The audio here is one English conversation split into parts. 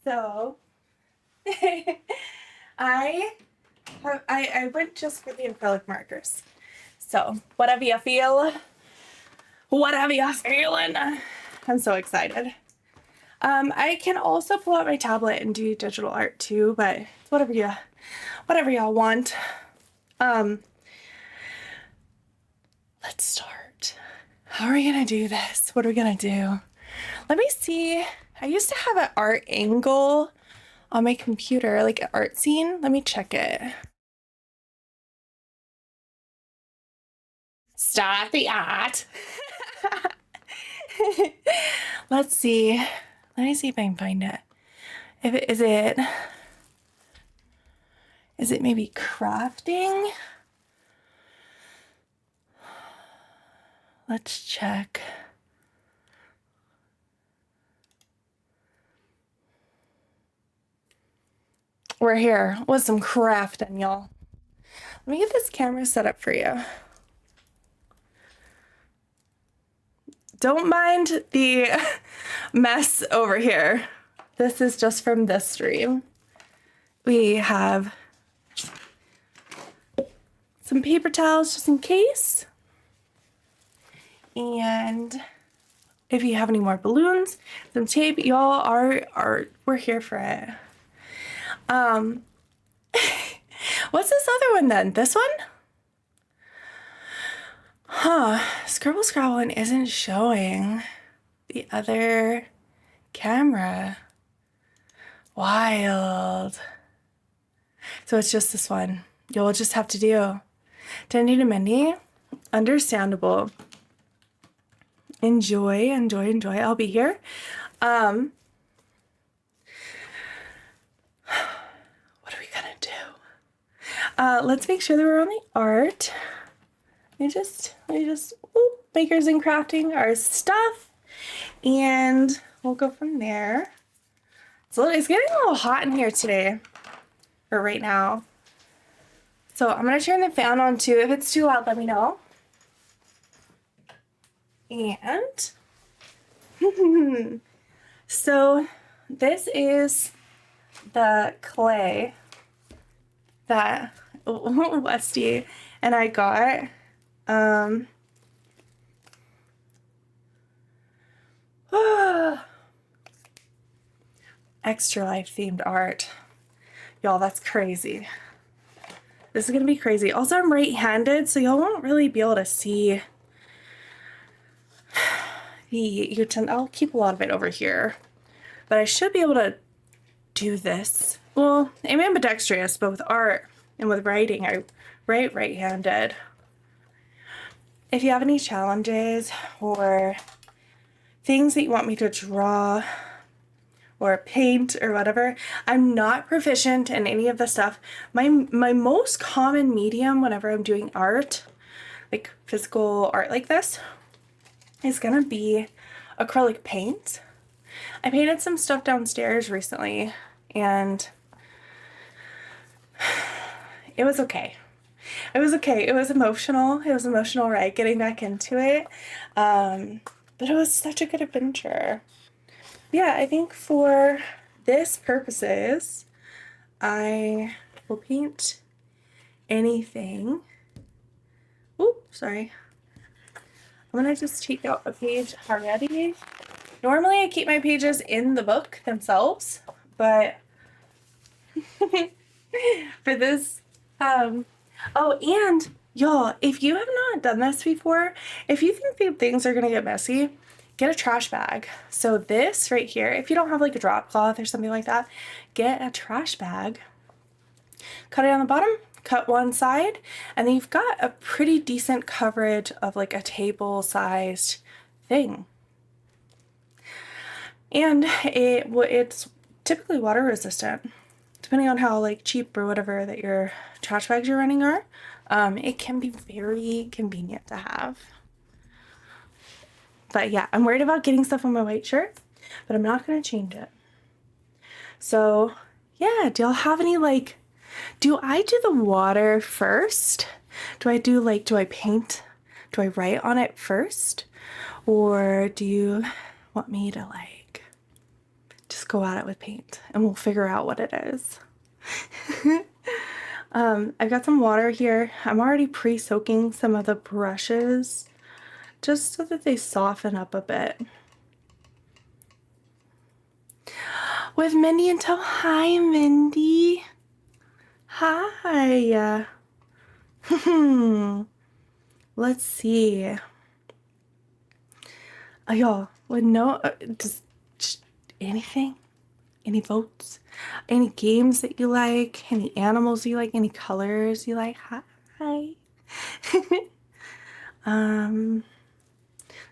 So I went just for the acrylic markers. So whatever you feel, whatever you're feeling, I'm so excited. I can also pull out my tablet and do digital art too, but it's whatever y'all want. Let's start. How are we gonna do this? What are we gonna do? Let me see. I used to have an art angle on my computer, like an art scene. Let me check it. Start the art. Let's see. Let me see if I can find it. If it is it maybe crafting? Let's check. We're here with some crafting, y'all. Let me get this camera set up for you. Don't mind the mess over here. This is just from this stream. We have some paper towels just in case. And if you have any more balloons, some tape, y'all we're here for it. What's this other one then? This one? Huh, Scribble Scrabble isn't showing the other camera. Wild. So it's just this one. You'll just have to do. Dandy to Mindy. Understandable. Enjoy. I'll be here. What are we gonna do? Let's make sure that we're on the art. Let me just makers and crafting our stuff, and we'll go from there. So it's getting a little hot in here today, or right now. So I'm gonna turn the fan on too. If it's too loud, let me know. And so this is the clay that Westy and I got. Extra Life themed art. Y'all, that's crazy. This is gonna be crazy. Also, I'm right-handed, so y'all won't really be able to see the utensil. I'll keep a lot of it over here, but I should be able to do this. Well, I'm ambidextrous, but with art and with writing, I write right-handed. If you have any challenges or things that you want me to draw or paint or whatever, I'm not proficient in any of the stuff. My most common medium whenever I'm doing art, like physical art like this, is gonna be acrylic paint. I painted some stuff downstairs recently and it was okay. It was okay. It was emotional. It was emotional, right? Getting back into it. But it was such a good adventure. Yeah, I think for this purposes, I will paint anything. Oop, sorry. I'm gonna just take out a page already. Normally I keep my pages in the book themselves, but for this, oh, and y'all, if you have not done this before, if you think that things are gonna get messy, get a trash bag. So this right here, if you don't have like a drop cloth or something like that, get a trash bag, cut it on the bottom, cut one side, and then you've got a pretty decent coverage of like a table-sized thing. And it's typically water resistant. Depending on how like cheap or whatever that your trash bags you're running are, it can be very convenient to have. But yeah, I'm worried about getting stuff on my white shirt, but I'm not gonna change it. So yeah, do y'all have any like, do I do the water first? Do I paint? Do I write on it first? Or do you want me to like just go at it with paint and we'll figure out what it is. I've got some water here. I'm already pre-soaking some of the brushes just so that they soften up a bit. With Mindy until hi, Mindy. Hi. Let's see. Y'all, would know just anything? Any votes? Any games that you like? Any animals you like? Any colors you like? Hi.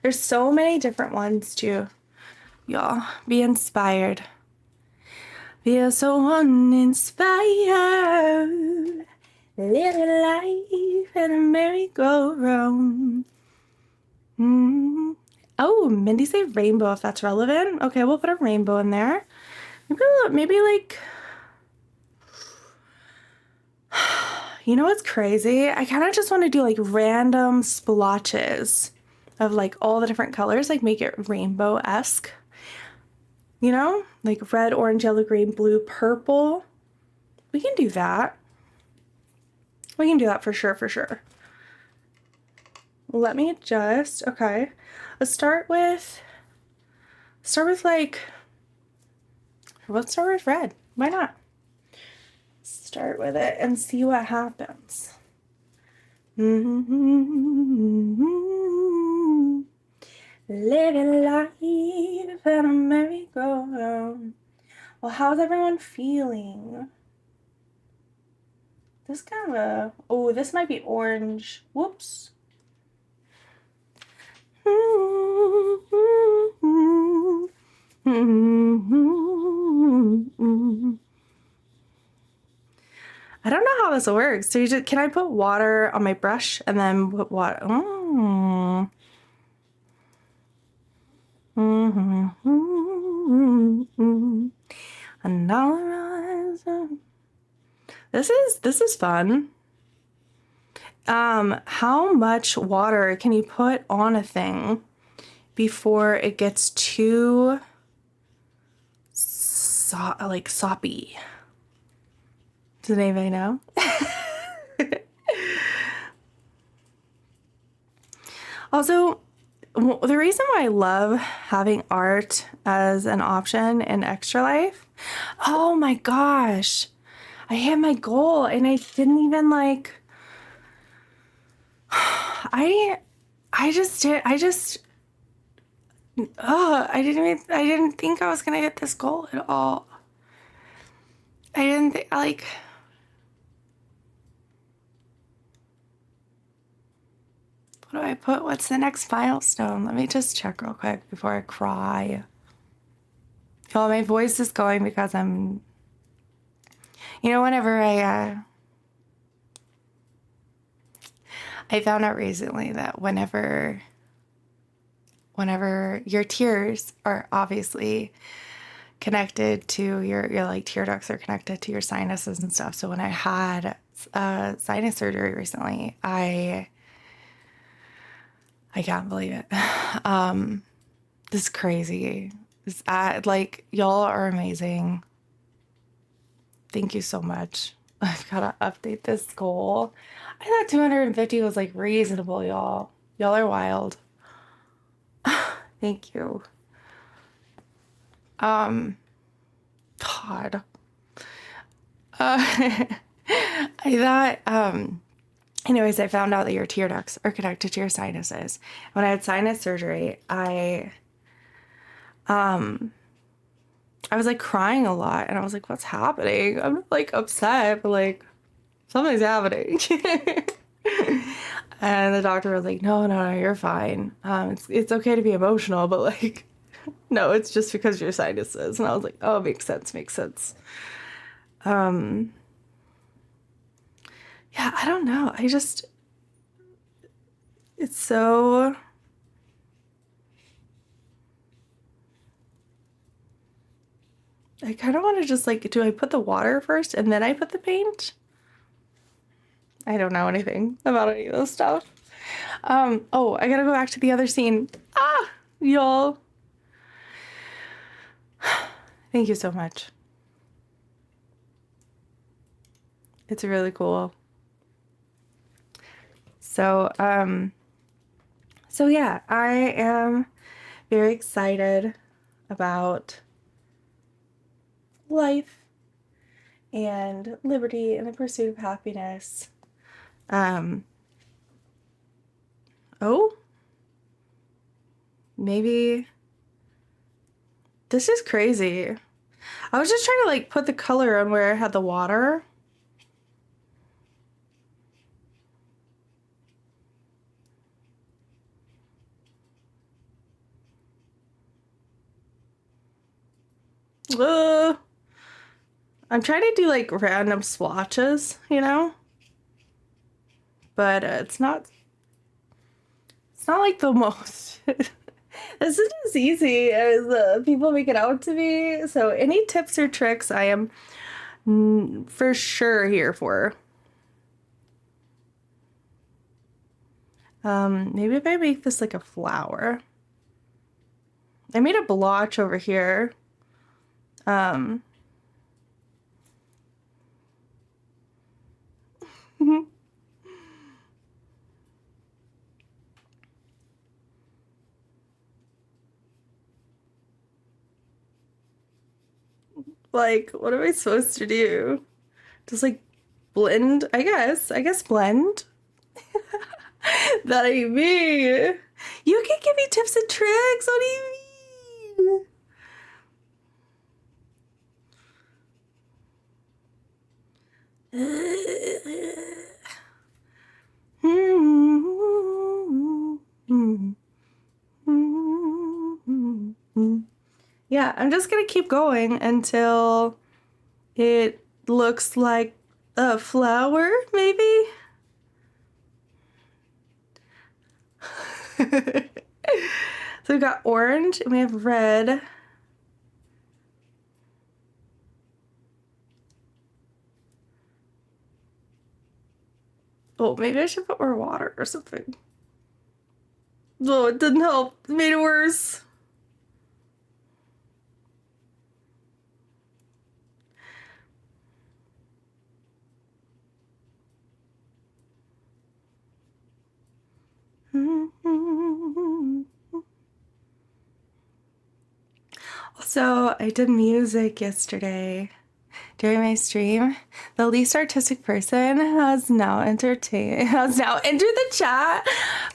There's so many different ones too. Y'all, be inspired. Feel so uninspired. Live a life in a merry-go-round. Oh, Mindy said rainbow if that's relevant. Okay, we'll put a rainbow in there. Maybe like, you know what's crazy? I kind of just want to do like random splotches of like all the different colors, like make it rainbow-esque. You know, like red, orange, yellow, green, blue, purple. We can do that. We can do that for sure, for sure. Let me just, okay. Let's start with like, let's start with red. Why not? Start with it and see what happens. Living life in a merry-go-round. Well, how's everyone feeling? This kind of a, oh, this might be orange. Whoops. I don't know how this works. So can I put water on my brush and then put water? Oh. This is fun. How much water can you put on a thing before it gets too soppy? Does anybody know? Also, the reason why I love having art as an option in Extra Life, oh my gosh, I hit my goal and I didn't even like, I didn't think I was gonna hit this goal at all. I didn't think, like, what do I put? What's the next milestone? Let me just check real quick before I cry. Well, my voice is going because I'm, whenever I found out recently that whenever your tears are obviously connected to your like tear ducts are connected to your sinuses and stuff. So when I had sinus surgery recently, I can't believe it. This is crazy. Like, y'all are amazing. Thank you so much. I've got to update this goal. I thought 250 was like reasonable, y'all. Y'all are wild. Thank you. God. I thought, anyways, I found out that your tear ducts are connected to your sinuses. When I had sinus surgery, I was like crying a lot and I was like, what's happening? I'm not like upset, but like something's happening. And the doctor was like, no, you're fine. It's okay to be emotional, but like, no, it's just because your sinuses. And I was like, oh, makes sense. Yeah, I don't know. It's so, I kind of want to just like, do I put the water first and then I put the paint? I don't know anything about any of this stuff. Oh, I gotta go back to the other scene. Y'all. Thank you so much. It's really cool. So, so yeah, I am very excited about life and liberty and the pursuit of happiness. Oh, maybe this is crazy. I was just trying to like put the color on where I had the water. Uh, I'm trying to do like random swatches, you know? But it's not like the most. This isn't as easy as people make it out to be. So any tips or tricks I am for sure here for. Maybe if I make this like a flower. I made a blotch over here. Like, what am I supposed to do? Just like blend, I guess. I guess blend. That ain't me. You can give me tips and tricks. What do you mean? Yeah, I'm just gonna keep going until it looks like a flower, maybe? So we got orange and we have red. Oh, maybe I should put more water or something. Oh, it didn't help. It made it worse. Also, I did music yesterday during my stream. The least artistic person has now entered the chat.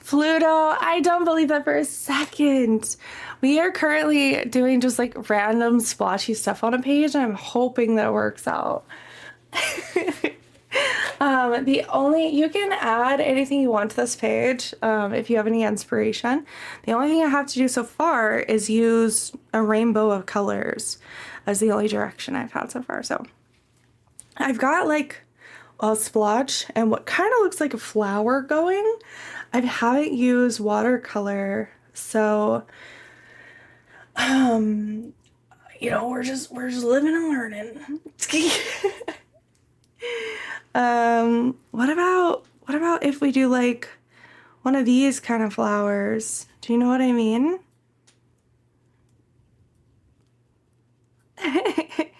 Pluto, I don't believe that for a second. We are currently doing just like random splotchy stuff on a page, and I'm hoping that works out. You can add anything you want to this page if you have any inspiration. The only thing I have to do so far is use a rainbow of colors as the only direction I've had so far. So I've got like a splotch and what kind of looks like a flower going. I haven't used watercolor, so you know, we're just living and learning. What about if we do like one of these kind of flowers? Do you know what I mean? I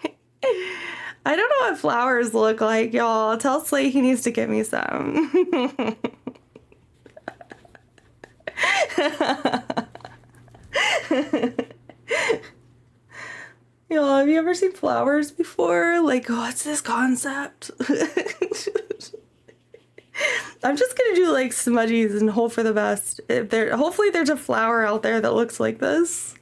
don't know what flowers look like, y'all. Tell Slay he needs to get me some. Y'all, have you ever seen flowers before? Like, what's this concept? I'm just gonna do like smudgies and hope for the best. Hopefully there's a flower out there that looks like this.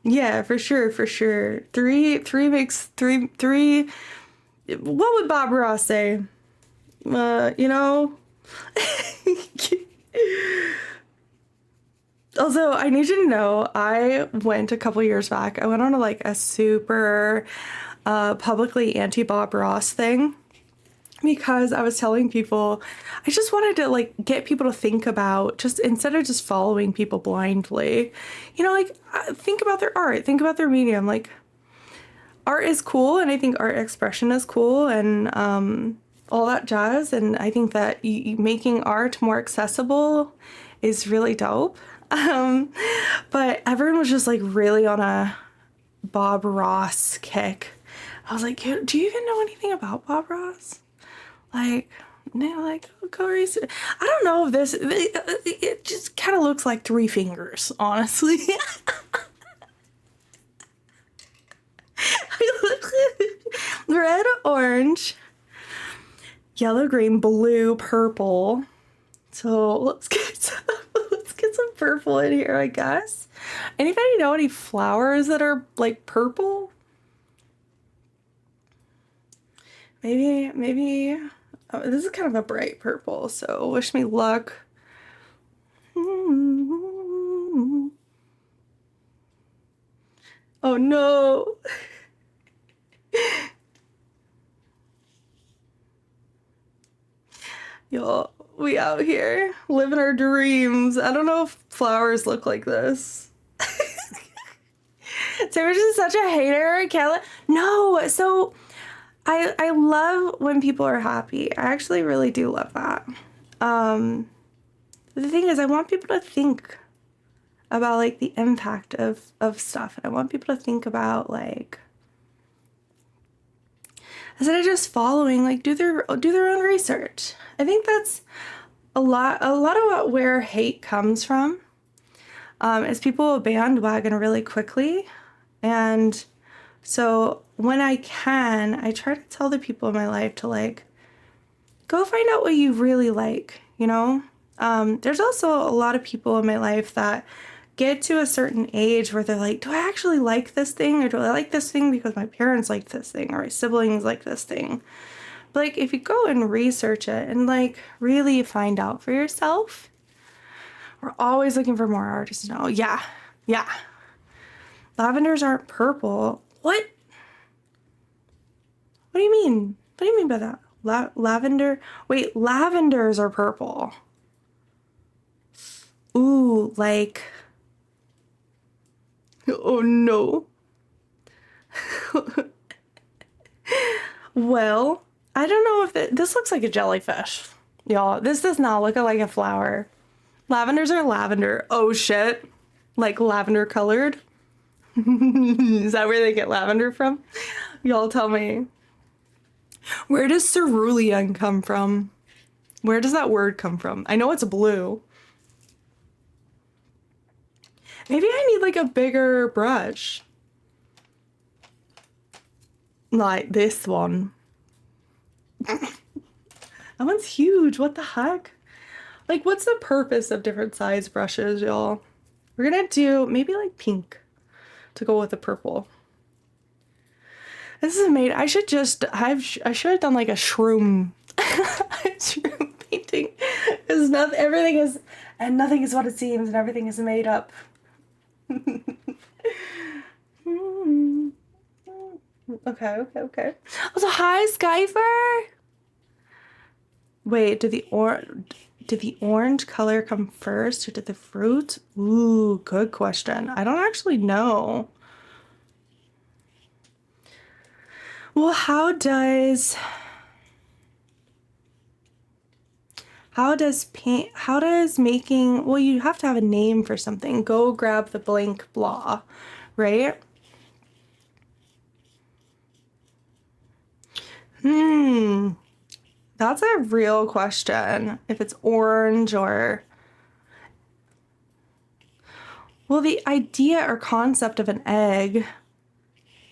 Yeah, for sure. Three makes three. What would Bob Ross say? You know? Also, I need you to know, I went a couple years back. I went on a super publicly anti-Bob Ross thing because I was telling people I just wanted to like get people to think about, just instead of just following people blindly, you know, like think about their art, think about their medium. Like art is cool, and I think art expression is cool, and all that jazz. And I think that making art more accessible is really dope. Um, but everyone was just like really on a Bob Ross kick. I was like, do you even know anything about Bob Ross? Like, no, like, go research. I don't know if it just kind of looks like three fingers, honestly. Red, orange, yellow, green, blue, purple. So let's get some purple in here, I guess. Anybody know any flowers that are like purple? Maybe. Oh, this is kind of a bright purple, so wish me luck. Oh no. Y'all, we out here living our dreams. I don't know if flowers look like this. Sarah's just such a hater. No, so I love when people are happy. I actually really do love that. The thing is, I want people to think about like the impact of stuff, and I want people to think about like, instead of just following, like do their own research. I think that's a lot of where hate comes from. Is people bandwagon really quickly, and so when I can, I try to tell the people in my life to like go find out what you really like, you know? There's also a lot of people in my life that get to a certain age where they're like, do I actually like this thing? Or do I like this thing because my parents like this thing or my siblings like this thing? But like if you go and research it and like really find out for yourself, we're always looking for more artists now. Yeah. Lavenders aren't purple. What? What do you mean? What do you mean by that? Lavender? Wait, lavenders are purple. Ooh, like... Oh no. Well, I don't know if this looks like a jellyfish. Y'all, this does not look like a flower. Lavenders are lavender. Oh shit. Like lavender colored. Is that where they get lavender from? Y'all tell me. Where does cerulean come from? Where does that word come from? I know it's blue. Maybe I need like a bigger brush. Like this one. That one's huge. What the heck? Like, what's the purpose of different size brushes, y'all? We're gonna do maybe like pink to go with the purple. This is made. I should have done like a shroom shroom painting. Because everything is, and nothing is what it seems, and everything is made up. Okay. Also, hi, Skyfer. Wait, did the orange color come first, or did the fruit? Ooh, good question. I don't actually know. Well, how does making, well, you have to have a name for something. Go grab the blank blah, right? That's a real question. If it's orange or... Well, the idea or concept of an egg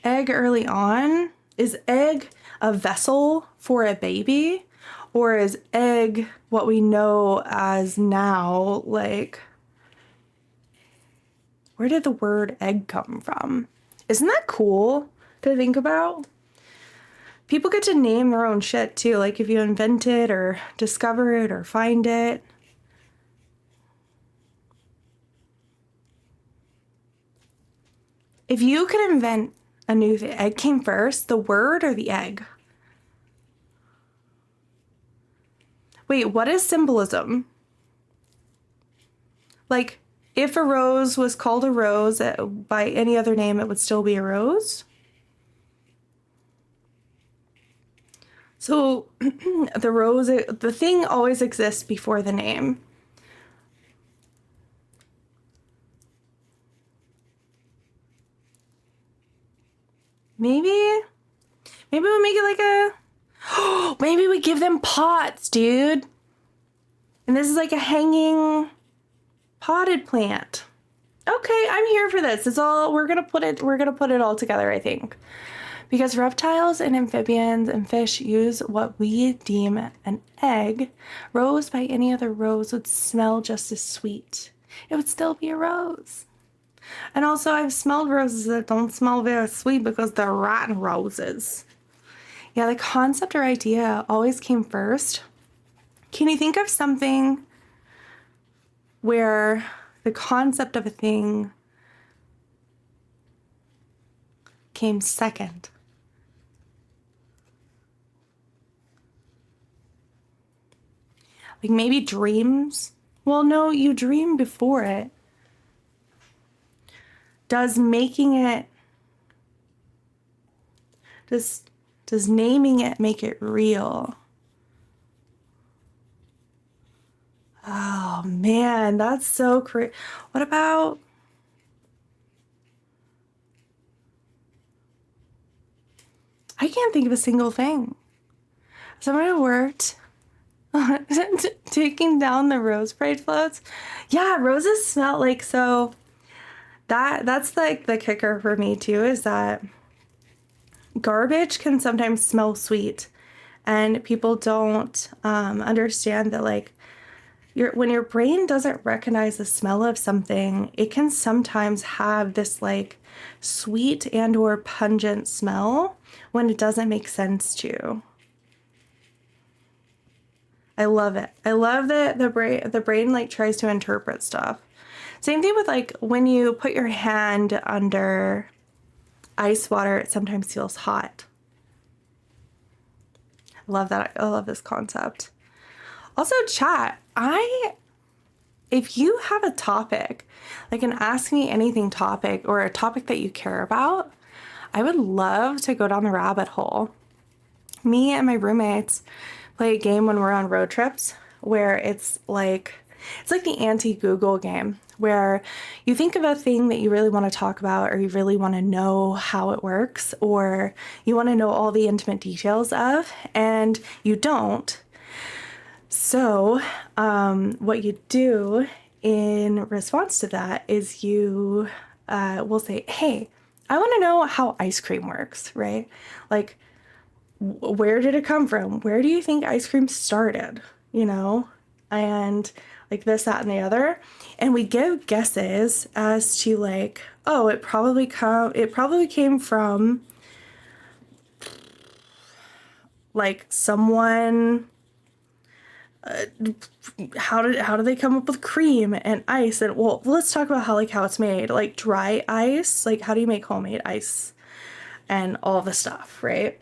early on, is egg a vessel for a baby? Or is egg what we know as now, like, where did the word egg come from? Isn't that cool to think about? People get to name their own shit too, like if you invent it or discover it or find it. If you could invent a new thing, egg came first, the word or the egg? Wait, what is symbolism? Like, if a rose was called a rose by any other name, it would still be a rose? So the thing always exists before the name. Maybe we make it like a, maybe we give them pots, dude. And this is like a hanging potted plant. Okay, I'm here for this. It's all, we're gonna put it all together, I think. Because reptiles and amphibians and fish use what we deem an egg. Rose by any other rose would smell just as sweet. It would still be a rose. And also, I've smelled roses that don't smell very sweet because they're rotten roses. Yeah, the concept or idea always came first. Can you think of something where the concept of a thing came second? Like maybe dreams? Well, no, you dream before it. Does making it, does naming it make it real? Oh man, that's so crazy. What about, I can't think of a single thing. Someone who worked taking down the rose parade floats. Yeah, roses smell like, so that's like the kicker for me too, is that garbage can sometimes smell sweet, and people don't understand that, like, when your brain doesn't recognize the smell of something, it can sometimes have this like sweet and or pungent smell when it doesn't make sense to you. I love it. I love that the brain like tries to interpret stuff. Same thing with like when you put your hand under ice water, it sometimes feels hot. I love that. I love this concept. Also, chat, if you have a topic, like an ask me anything topic or a topic that you care about, I would love to go down the rabbit hole. Me and my roommates play a game when we're on road trips where it's like the anti-Google game, where you think of a thing that you really want to talk about, or you really want to know how it works, or you want to know all the intimate details of, and you don't. So what you do in response to that is you will say, hey, I want to know how ice cream works, right? Like, where did it come from? Where do you think ice cream started? You know, and like this, that, and the other. And we give guesses as to like, oh, it probably came from like someone. How did they come up with cream and ice? And well, let's talk about how it's made. Like dry ice, like how do you make homemade ice and all the stuff, right?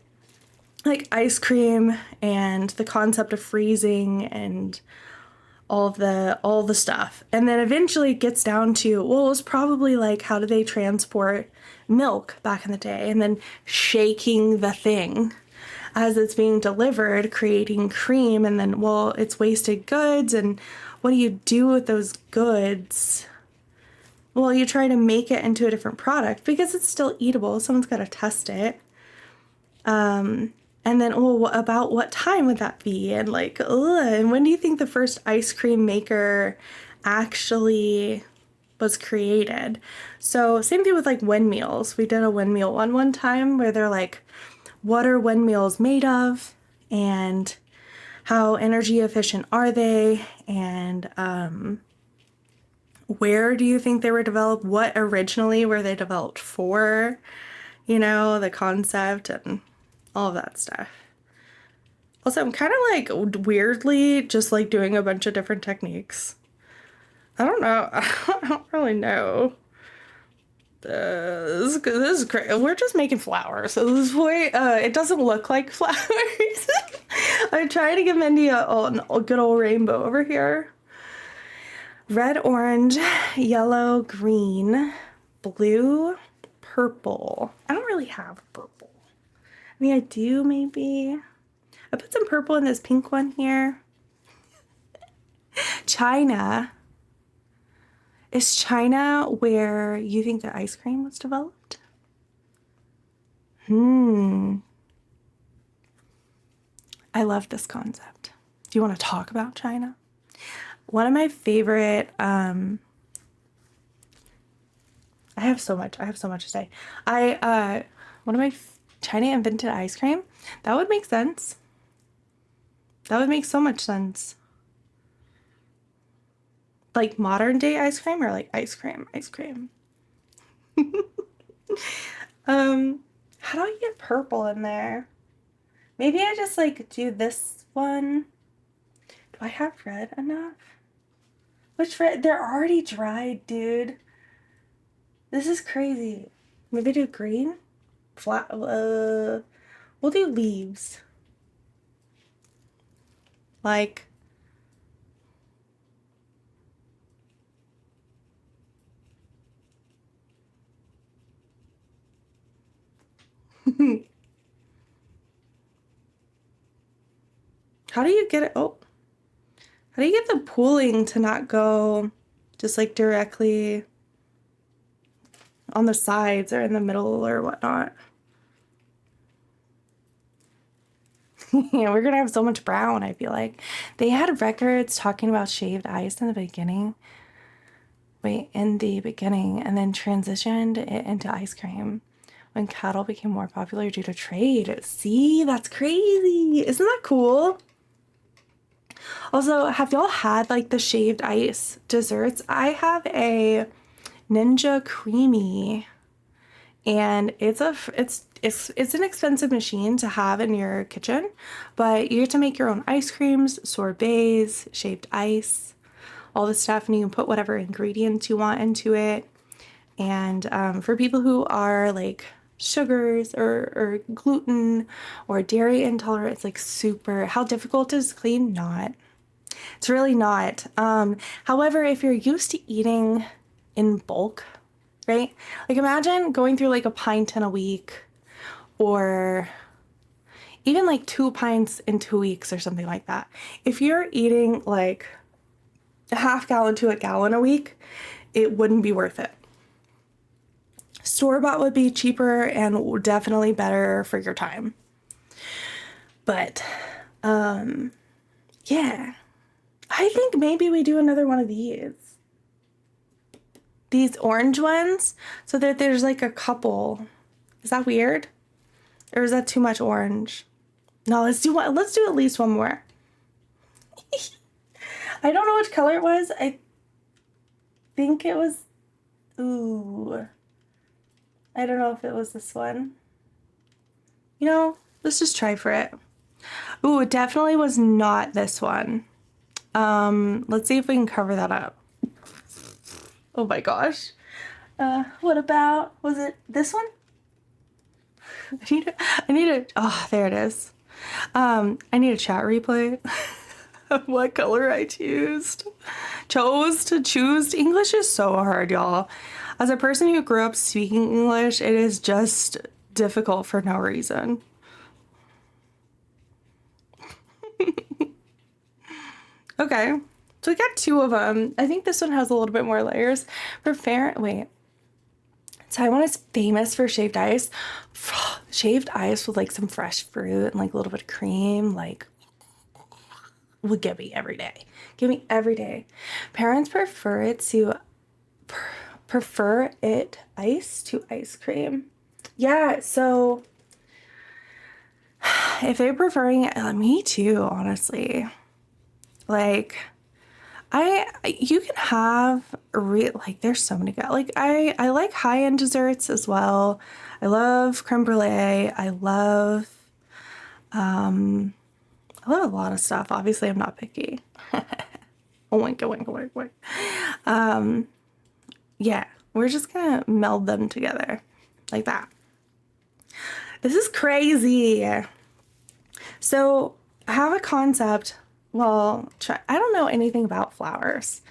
Like ice cream and the concept of freezing and all the stuff. And then eventually it gets down to, well, it was probably like, how do they transport milk back in the day? And then shaking the thing as it's being delivered, creating cream, and then, well, it's wasted goods, and what do you do with those goods? Well, you try to make it into a different product because it's still eatable. Someone's got to test it. And then, well, about what time would that be? And like, and when do you think the first ice cream maker actually was created? So same thing with like windmills. We did a windmill one time where they're like, what are windmills made of, and how energy efficient are they, and where do you think they were developed? What originally were they developed for? You know, the concept and all of that stuff. Also, I'm kind of like weirdly just like doing a bunch of different techniques. I don't know. I don't really know. This is great. We're just making flowers at this point. It doesn't look like flowers. I'm trying to give Mindy a good old rainbow over here. Red, orange, yellow, green, blue, purple. I don't really have purple. I mean, I do maybe. I put some purple in this pink one here. China. Is China where you think the ice cream was developed? I love this concept. Do you want to talk about China? One of my favorite, I have so much to say. One of my China invented ice cream. That would make sense. That would make so much sense. Like modern day ice cream or like ice cream, ice cream. How do I get purple in there? Maybe I just like do this one. Do I have red enough? Which red? They're already dried, dude. This is crazy. Maybe do green? Flat, we'll do leaves. Like, how do you get it? Oh, how do you get the pooling to not go just like directly on the sides or in the middle or whatnot? Yeah, we're gonna have so much brown, I feel like. They had records talking about shaved ice in the beginning. Wait, in the beginning, and then transitioned it into ice cream when cattle became more popular due to trade. See, that's crazy. Isn't that cool? Also, have y'all had like the shaved ice desserts? I have a Ninja Creamy, and it's an expensive machine to have in your kitchen, but you get to make your own ice creams, sorbets, shaved ice, all this stuff, and you can put whatever ingredients you want into it. And for people who are like sugars or gluten or dairy intolerant, it's like super. How difficult is clean? Not. It's really not. However, if you're used to eating in bulk, right? Like imagine going through like a pint in a week or even like 2 pints in 2 weeks or something like that. If you're eating like a half gallon to a gallon a week, it wouldn't be worth it. Store-bought would be cheaper and definitely better for your time. But yeah, I think maybe we do another one of these orange ones, so that there's like a couple. Is that weird? Or is that too much orange? No, let's do one. Let's do at least one more. I don't know which color it was. I think it was, ooh, I don't know if it was this one. You know, let's just try for it. Ooh, it definitely was not this one. Let's see if we can cover that up. Oh my gosh. What about, was it this one? I need a, oh, there it is. I need a chat replay of what color I chose to choose. English is so hard, y'all. As a person who grew up speaking English, it is just difficult for no reason. Okay, so we got two of them. I think this one has a little bit more layers. Wait. Taiwan is famous for shaved ice. Shaved ice with like some fresh fruit and like a little bit of cream, like would give me every day. Give me every day. Parents prefer it ice to ice cream. Yeah, so if they're preferring it, me too, honestly. Like you can have like there's so many good, like I like high-end desserts as well. I love creme brulee. I love a lot of stuff. Obviously I'm not picky. Oink, oink, oink, oink. Yeah, we're just gonna meld them together like that. This is crazy. So I have a concept. Well, I don't know anything about flowers.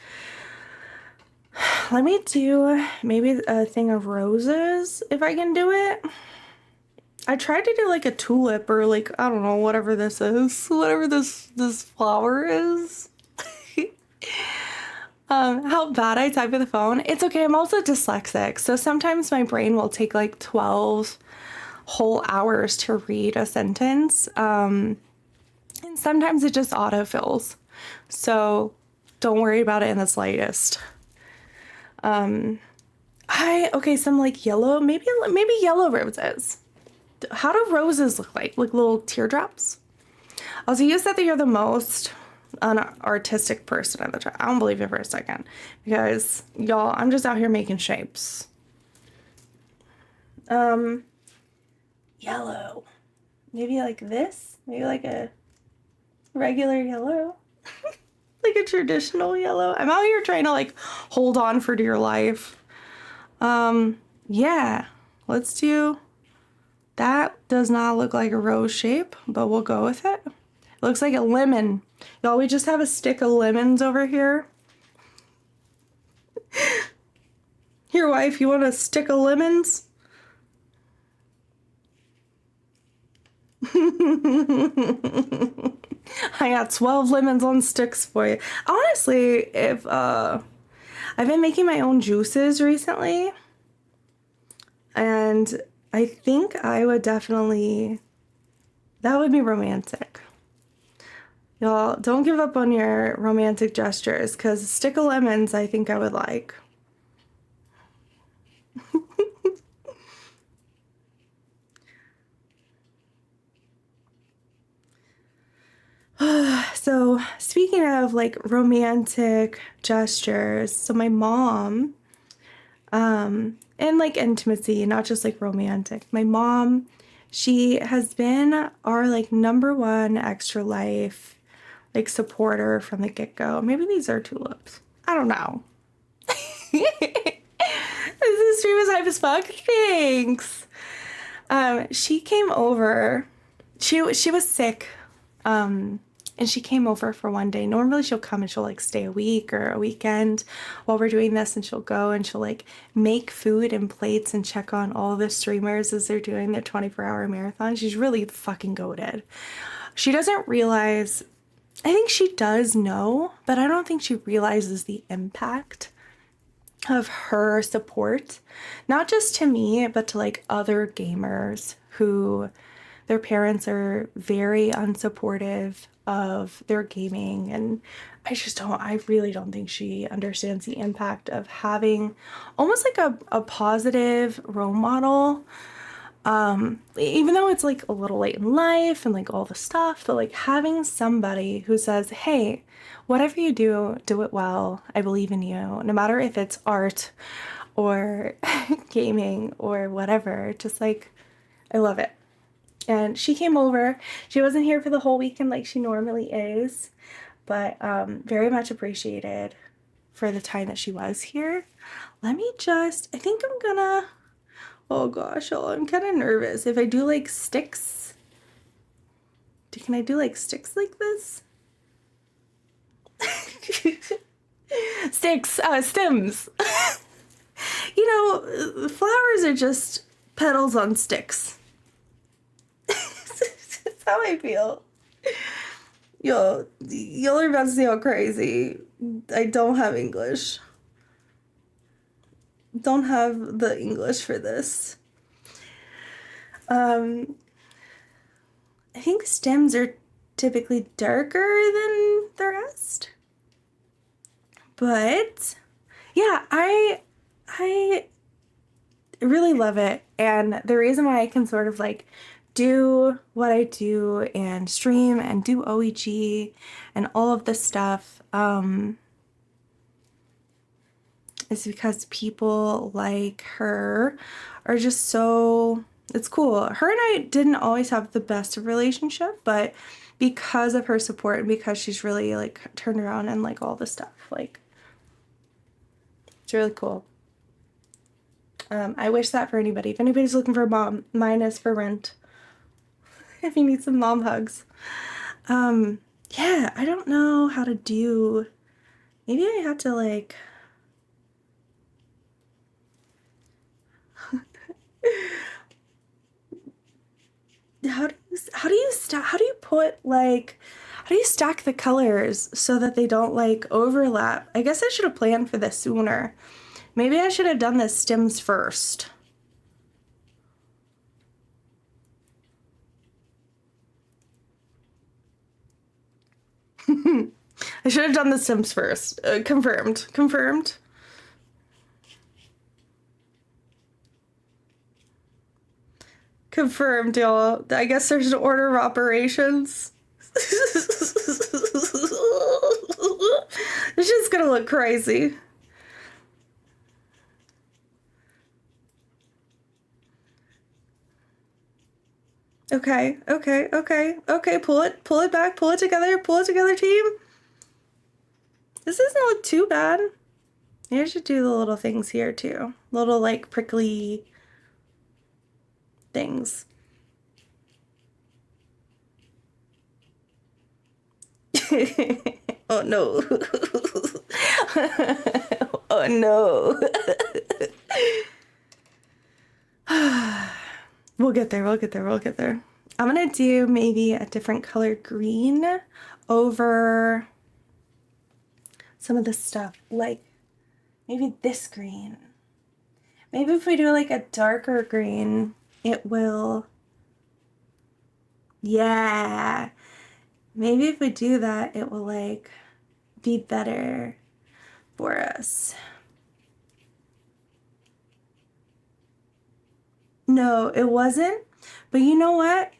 Let me do maybe a thing of roses if I can do it. I tried to do like a tulip or like, I don't know, whatever this is, whatever this flower is. How bad I type with the phone. It's okay. I'm also dyslexic. So sometimes my brain will take like 12 whole hours to read a sentence. And sometimes it just autofills. So don't worry about it in the slightest. Some like yellow, maybe yellow roses. How do roses look like? Like little teardrops? Also, you said that you're the most unartistic person in the chat. I don't believe it for a second. Because, y'all, I'm just out here making shapes. Yellow. Maybe like this? Maybe like a regular yellow? Like a traditional yellow? I'm out here trying to, like, hold on for dear life. Yeah. Let's do... That does not look like a rose shape, but we'll go with it. It looks like a lemon. Y'all, we just have a stick of lemons over here. Here, wife, you want a stick of lemons? I got 12 lemons on sticks for you. Honestly, if I've been making my own juices recently, and I think I would definitely, that would be romantic. Y'all, don't give up on your romantic gestures, because a stick of lemons I think I would like. So speaking of like romantic gestures, so my mom, and like intimacy, not just like romantic. My mom, she has been our like #1 Extra Life like supporter from the get-go. Maybe these are tulips. I don't know. This stream is hype as fuck. Thanks. She came over. She was sick. And she came over for one day. Normally she'll come and she'll like stay a week or a weekend while we're doing this, and she'll go and she'll like make food and plates and check on all the streamers as they're doing their 24-hour marathon. She's really fucking goated. She doesn't realize, I think she does know, but I don't think she realizes the impact of her support, not just to me, but to like other gamers who their parents are very unsupportive of their gaming. And I really don't think she understands the impact of having almost like a positive role model. Even though it's like a little late in life and like all the stuff, but like having somebody who says, hey, whatever you do, do it well. I believe in you. No matter if it's art or gaming or whatever, just like, I love it. And she came over. She wasn't here for the whole weekend like she normally is, but very much appreciated for the time that she was here. Let me just, I think I'm gonna, oh gosh, I'm kind of nervous. If I do like sticks, can I do like sticks like this? Sticks, stems. You know, flowers are just petals on sticks. That's how I feel. Y'all are about to see how crazy. I don't have English. Don't have the English for this. I think stems are typically darker than the rest. But yeah, I really love it. And the reason why I can sort of like do what I do and stream and do OEG and all of this stuff is because people like her are just so, it's cool. Her and I didn't always have the best of relationship, but because of her support and because she's really like turned around and like all this stuff, like it's really cool. I wish that for anybody. If anybody's looking for a mom, mine is for rent. If you need some mom hugs. Yeah, I don't know how to do, maybe I have to like, how do you stack the colors so that they don't like overlap? I guess I should have planned for this sooner. Maybe I should have done the stems first. I should have done the Sims first. Confirmed. Confirmed. Confirmed, y'all. I guess there's an order of operations. It's just gonna look crazy. Okay, okay, okay, okay. Pull it back, pull it together, team. This doesn't look too bad. You should do the little things here too. Little like prickly things. Oh no. Oh no. We'll get there, we'll get there, we'll get there. I'm gonna do maybe a different color green over some of the stuff, like maybe this green. Maybe if we do like a darker green, it will, yeah. Maybe if we do that, it will like be better for us. No, it wasn't. But you know what?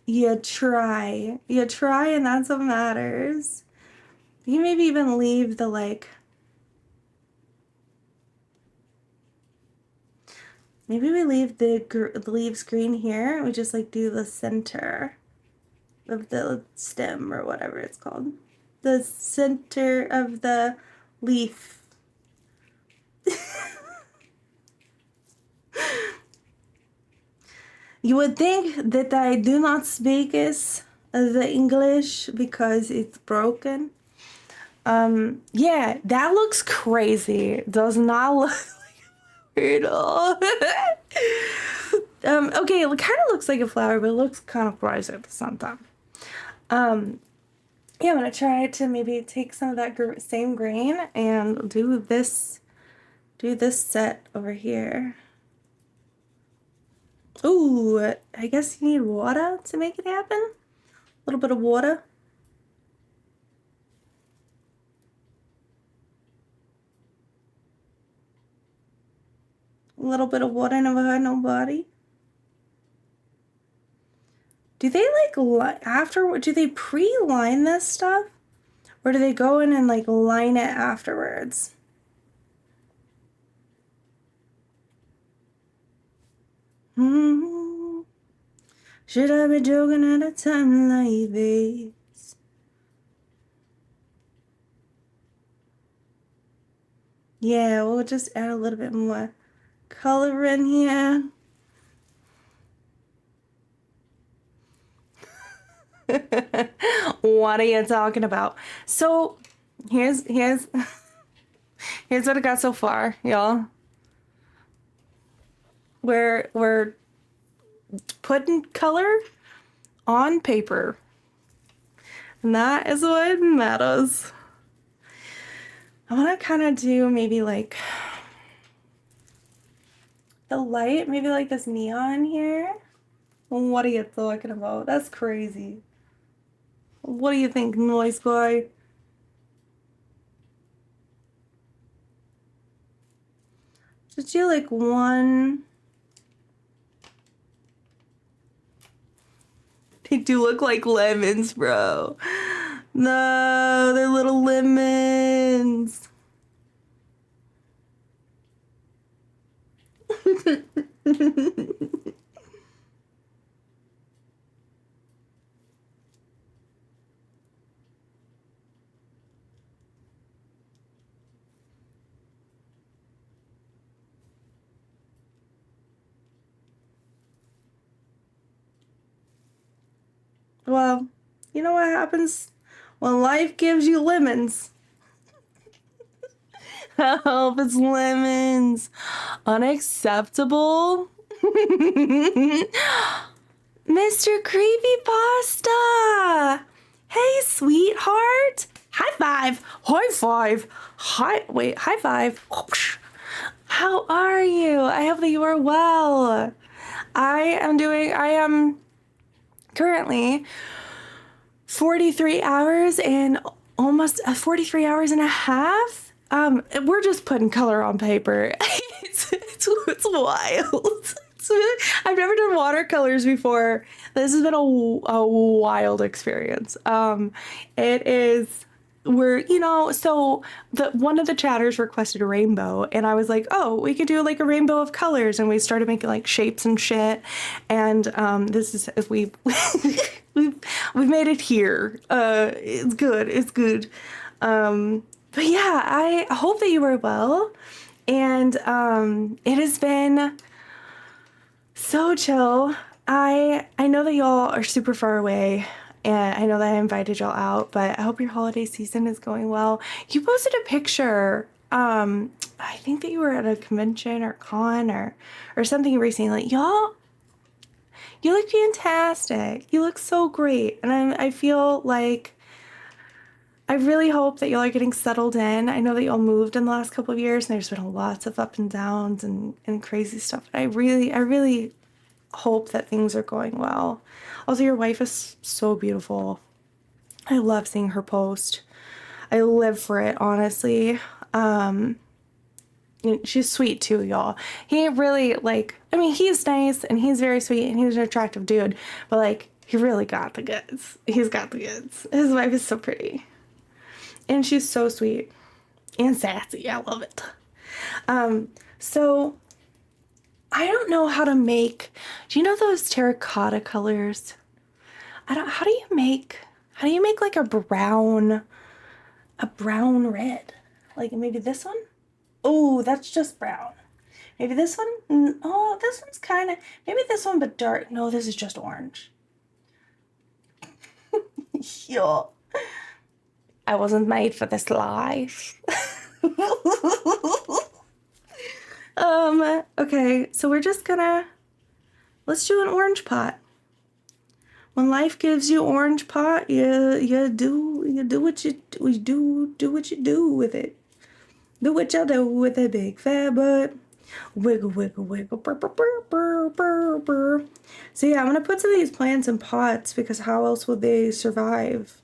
You try. You try, and that's what matters. You maybe even leave the like. Maybe we leave the leaves green here. And we just like do the center of the stem or whatever it's called. The center of the leaf. You would think that I do not speak the English because it's broken. Yeah, that looks crazy. Does not look like at all. Okay, it kind of looks like a flower, but it looks kind of crazy at the same time. Yeah, I'm gonna try to maybe take some of that same grain and do this set over here. Ooh, I guess you need water to make it happen. A little bit of water. A little bit of water never hurt nobody. Do they like after? Do they pre-line this stuff, or do they go in and like line it afterwards? Should I be joking at a time like this? Yeah, we'll just add a little bit more color in here. What are you talking about? So here's what I got so far, y'all. We're putting color on paper, and that is what matters. I want to kind of do maybe like the light, maybe like this neon here. What are you talking about? That's crazy. What do you think, noise guy? Just do like one. They do look like lemons, bro. No, they're little lemons. Well, you know what happens when life gives you lemons? Help, it's lemons. Unacceptable. Mr. Creepypasta. Hey, sweetheart. High five. High five. High five. How are you? I hope that you are well. I am currently 43 hours and almost 43 hours and a half. We're just putting color on paper. It's wild. I've never done watercolors before. This has been a wild experience. It is. So the one of the chatters requested a rainbow, and I was like, oh, we could do like a rainbow of colors, and we started making like shapes and shit. And this is we've made it here. It's good. It's good. But yeah, I hope that you were well, and it has been so chill. I know that y'all are super far away, and I know that I invited y'all out, but I hope your holiday season is going well. You posted a picture. I think that you were at a convention or con or something recently. Y'all, you look fantastic. You look so great, and I feel like I really hope that y'all are getting settled in. I know that y'all moved in the last couple of years, and there's been lots of up and downs and crazy stuff. But I really hope that things are going well. Also, your wife is so beautiful. I love seeing her post. I live for it, honestly. She's sweet too, y'all. He really, he's nice and he's very sweet and he's an attractive dude, but like, he really got the goods. He's got the goods. His wife is so pretty. And she's so sweet and sassy. I love it. So I don't know how to make, do you know those terracotta colors? How do you make like a brown red? Like maybe this one? Oh, that's just brown. Maybe this one? Oh, this one's kind of, maybe this one, but dark. No, this is just orange. Yo. I wasn't made for this life. Okay, so we're just gonna, let's do an orange pot. When life gives you orange pot, you do what you do what you do with it. Do what you do with a big fat butt. Wiggle, wiggle, wiggle. Burr, burr, burr, burr, burr, burr. So yeah, I'm gonna put some of these plants in pots because how else would they survive?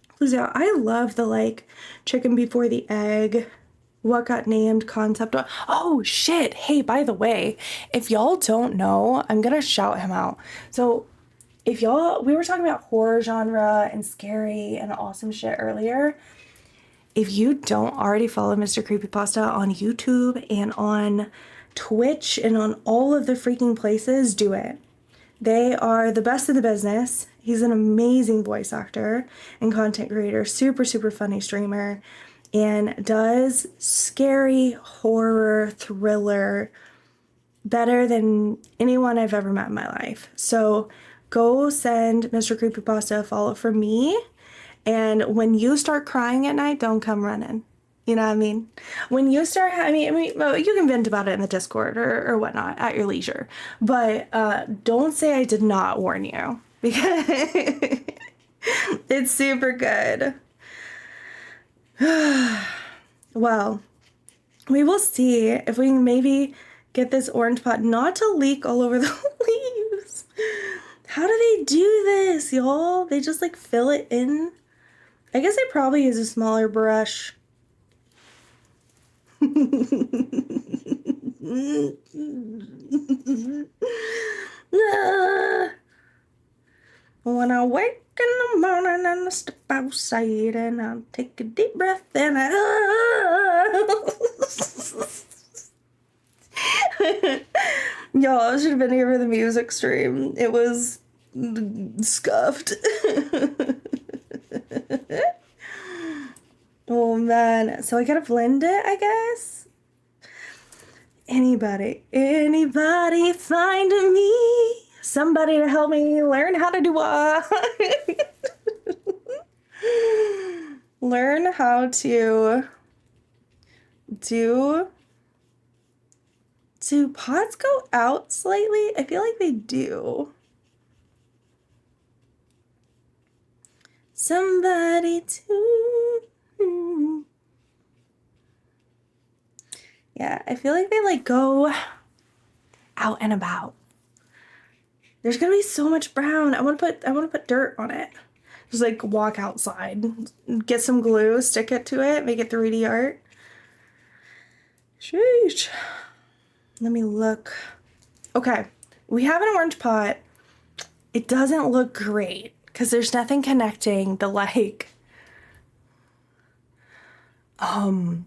Because yeah, I love the like chicken before the egg, what got named concept. Oh shit. Hey, by the way, if y'all don't know, I'm gonna shout him out. So if y'all, we were talking about horror genre and scary and awesome shit earlier. If you don't already follow Mr. Creepypasta on YouTube and on Twitch and on all of the freaking places, do it. They are the best in the business. He's an amazing voice actor and content creator, super, super funny streamer, and does scary horror thriller better than anyone I've ever met in my life. So go send Mr. Creepypasta a follow from me. And when you start crying at night, don't come running. You know what I mean? When you start, well, you can vent about it in the Discord or whatnot at your leisure. But don't say I did not warn you because it's super good. Well, we will see if we can maybe get this orange pot not to leak all over the leaves. How do they do this, y'all? They just like fill it in. I guess I probably use a smaller brush. When I wake in the morning and I step outside and I take a deep breath and Y'all, I should have been here for the music stream. It was scuffed. Oh man, so I gotta blend it, I guess. Anybody find me somebody to help me learn how to do what? Learn how to do pots go out slightly? I feel like they do. Somebody to... Yeah, I feel like they like go out and about. There's gonna be so much brown. I want to put dirt on it. Just like walk outside, get some glue, stick it to it, make it 3D art. Sheesh. Let me look. Okay, we have an orange pot. It doesn't look great because there's nothing connecting the like,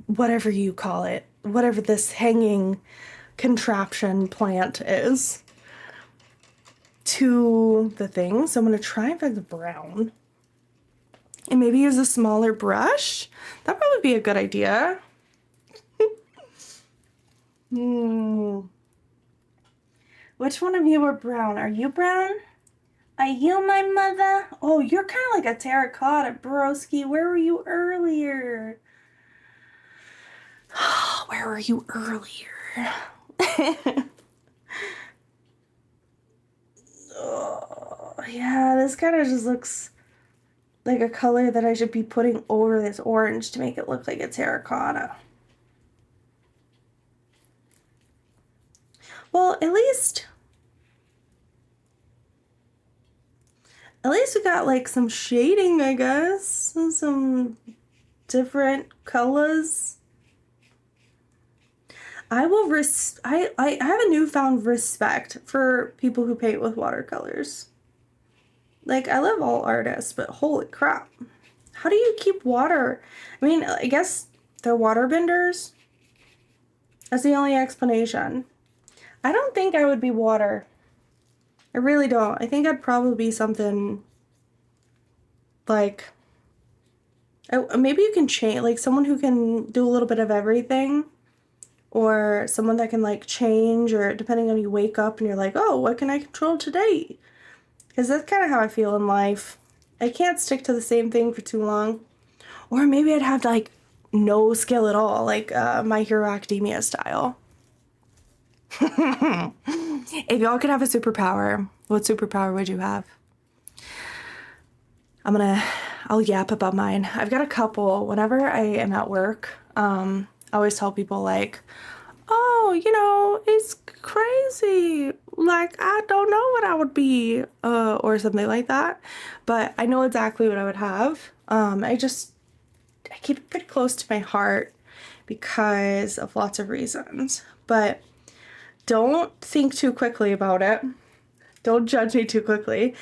whatever you call it, whatever this hanging contraption plant is, to the thing. So I'm going to try and find the brown. And maybe use a smaller brush. That'd probably be a good idea. Which one of you are brown? Are you brown? Are you my mother? Oh, you're kind of like a terracotta, broski. Where were you earlier? Where were you earlier? Oh, yeah, this kind of just looks like a color that I should be putting over this orange to make it look like a terracotta. Well, at least we got like some shading, I guess, and some different colors. I have a newfound respect for people who paint with watercolors. Like, I love all artists, but holy crap. How do you keep water? I mean, I guess they're water benders. That's the only explanation. I don't think I would be water. I really don't. I think I'd probably be something like, maybe you can change, like someone who can do a little bit of everything, or someone that can like change, or depending on you wake up and you're like, oh, what can I control today? Because that's kind of how I feel in life. I can't stick to the same thing for too long. Or maybe I'd have like no skill at all, like My Hero Academia style. If y'all could have a superpower, what superpower would you have? I'll yap about mine. I've got a couple. Whenever I am at work, I always tell people like, oh, you know, it's crazy. Like, I don't know what I would be, or something like that. But I know exactly what I would have. I keep it pretty close to my heart because of lots of reasons. But don't think too quickly about it. Don't judge me too quickly.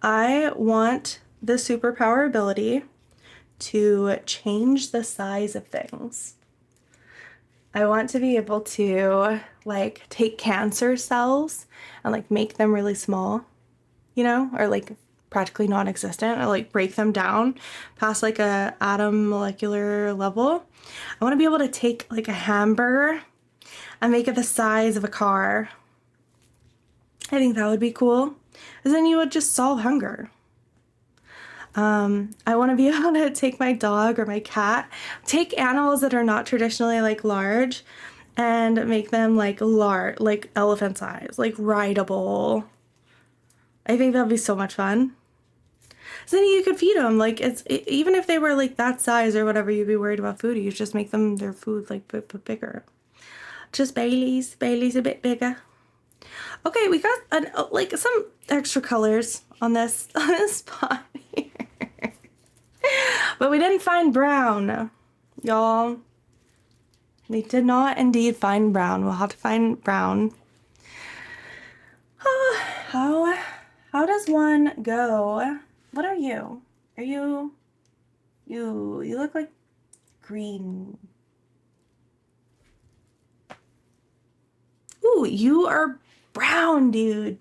I want the superpower ability to change the size of things. I want to be able to like take cancer cells and like make them really small, you know, or like practically non-existent, or like break them down past like a atom molecular level. I want to be able to take like a hamburger and make it the size of a car. I think that would be cool, because then you would just solve hunger. I want to be able to take my dog or my cat, take animals that are not traditionally like large, and make them like like elephant size, like rideable. I think that'd be so much fun. So then you could feed them, like even if they were like that size or whatever, you'd be worried about food. You just make them their food like bigger. Just Bailey's a bit bigger. Okay, we got like some extra colors on this spot here. But we didn't find brown, y'all. We did not indeed find brown. We'll have to find brown. How does one go? What are you? Are you look like green. Ooh, you are brown, dude.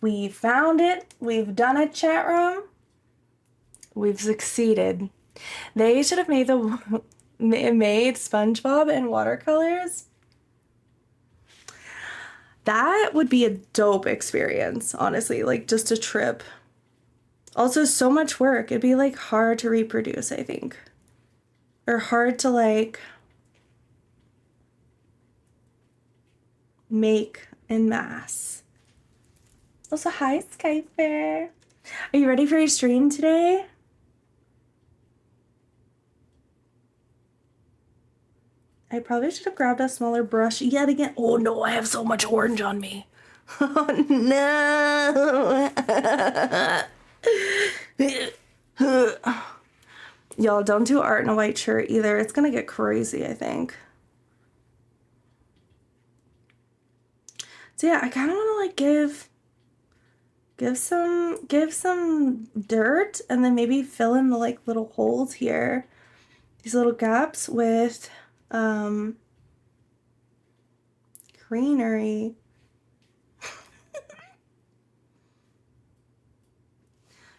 We found it. We've done it, chat room. We've succeeded. They should have made SpongeBob in watercolors. That would be a dope experience, honestly, like just a trip. Also, so much work. It'd be like hard to reproduce, I think. Or hard to like make en masse. Also, hi, Skyfair. Are you ready for your stream today? I probably should have grabbed a smaller brush yet again. Oh no, I have so much orange on me. Oh no. Y'all, don't do art in a white shirt either. It's gonna get crazy, I think. So yeah, I kind of want to like give some dirt and then maybe fill in the like little holes here, these little gaps with greenery.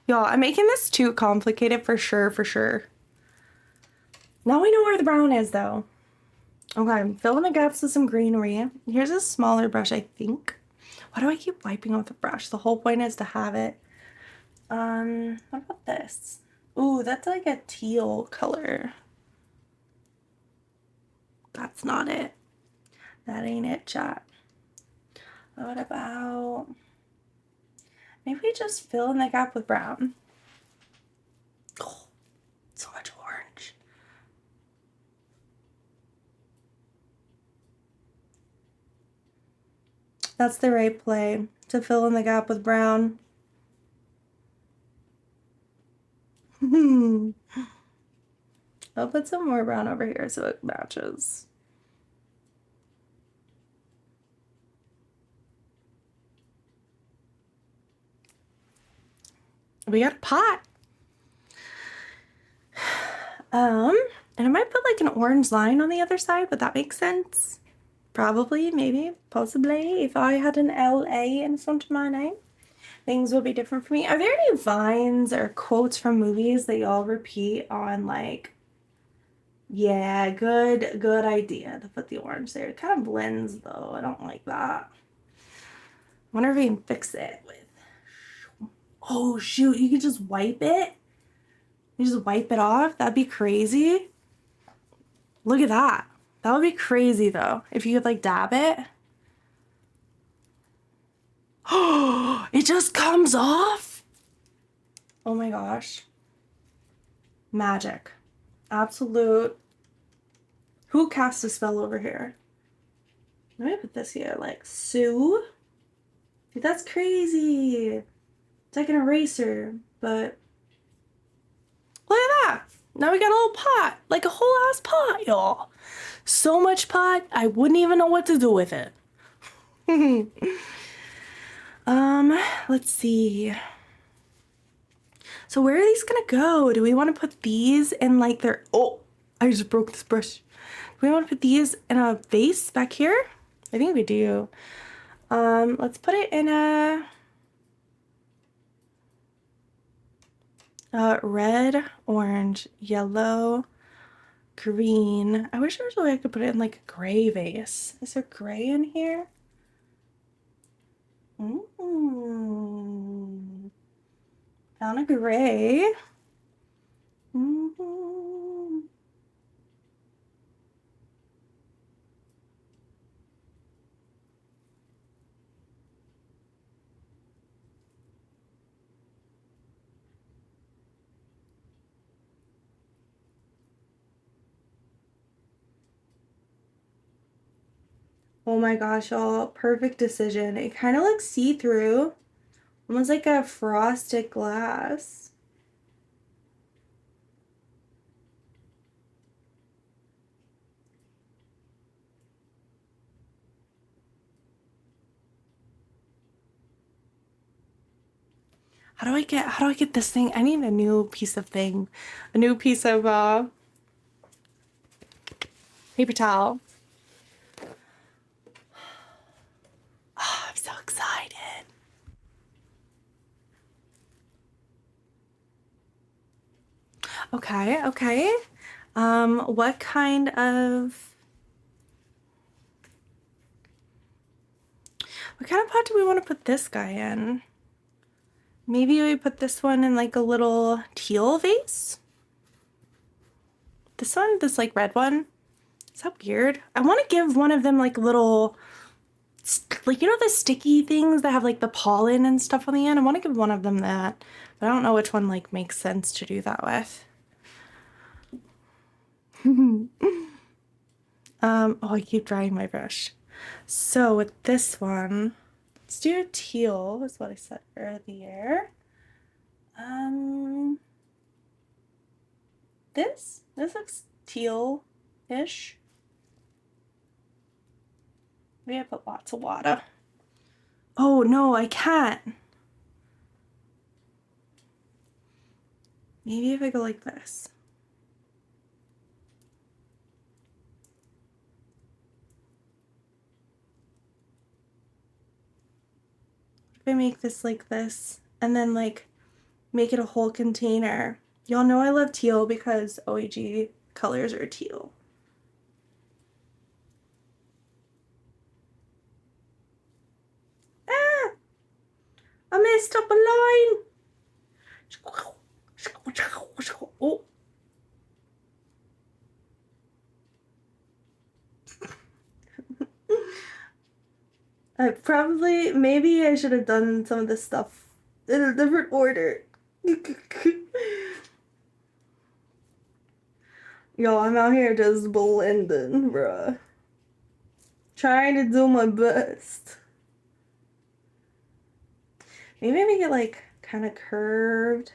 Y'all, I'm making this too complicated for sure, for sure. Now we know where the brown is though. Okay, I'm filling the gaps with some greenery. Here's a smaller brush, I think. Why do I keep wiping with the brush? The whole point is to have it. What about this? Ooh, that's like a teal color. That's not it. That ain't it, chat. What about... maybe we just fill in the gap with brown. Oh, so much orange. That's the right play, to fill in the gap with brown. I'll put some more brown over here so it matches. We got a pot. And I might put like an orange line on the other side. Would that make sense? Probably, maybe, possibly. If I had an LA in front of my name, things would be different for me. Are there any vines or quotes from movies that y'all repeat on like, yeah, good idea to put the orange there. It kind of blends though. I don't like that. I wonder if we can fix it with, oh shoot, you can just wipe it. You just wipe it off. That'd be crazy. Look at that. That would be crazy though. If you could like dab it. Oh, it just comes off. Oh my gosh. Magic. Absolute. Who cast a spell over here? Let me put this here, like Sue. Dude, that's crazy. It's like an eraser, but look at that. Now we got a little pot, like a whole ass pot, y'all. So much pot, I wouldn't even know what to do with it. Let's see. So where are these gonna go? Do we want to put these in like their, oh, I just broke this brush. Do we want to put these in a vase back here? I think we do. Let's put it in a red, orange, yellow, green. I wish there was a way I could put it in like a gray vase. Is there gray in here? Found a gray. Oh my gosh, y'all, perfect decision. It kind of looks see-through, almost like a frosted glass. How do I get this thing? I need a new piece of thing. A new piece of paper towel. Oh, I'm so excited. Okay, okay. What kind of pot do we want to put this guy in? Maybe we put this one in like a little teal vase? This like red one? Is that weird? I want to give one of them like little, like, you know, the sticky things that have like the pollen and stuff on the end? I want to give one of them that, but I don't know which one like makes sense to do that with. Oh, I keep drying my brush. So with this one, let's do a teal, is what I said earlier. this looks teal-ish. Maybe I put lots of water. Oh no, I can't. Maybe if I go like this. If I make this like this and then like make it a whole container. Y'all know I love teal because OAG colors are teal. Ah! I messed up a line. Oh. Maybe I should have done some of this stuff in a different order. Yo, I'm out here just blending, bruh. Trying to do my best. Maybe make it like kind of curved.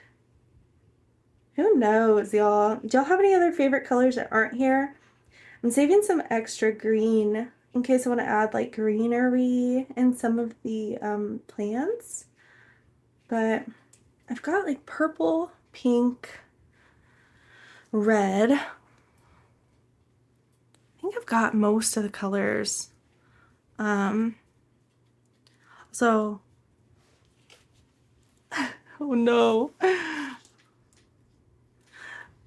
Who knows, y'all? Do y'all have any other favorite colors that aren't here? I'm saving some extra green in case I want to add like greenery in some of the plants. But I've got like purple, pink, red. I think I've got most of the colors. So, oh no.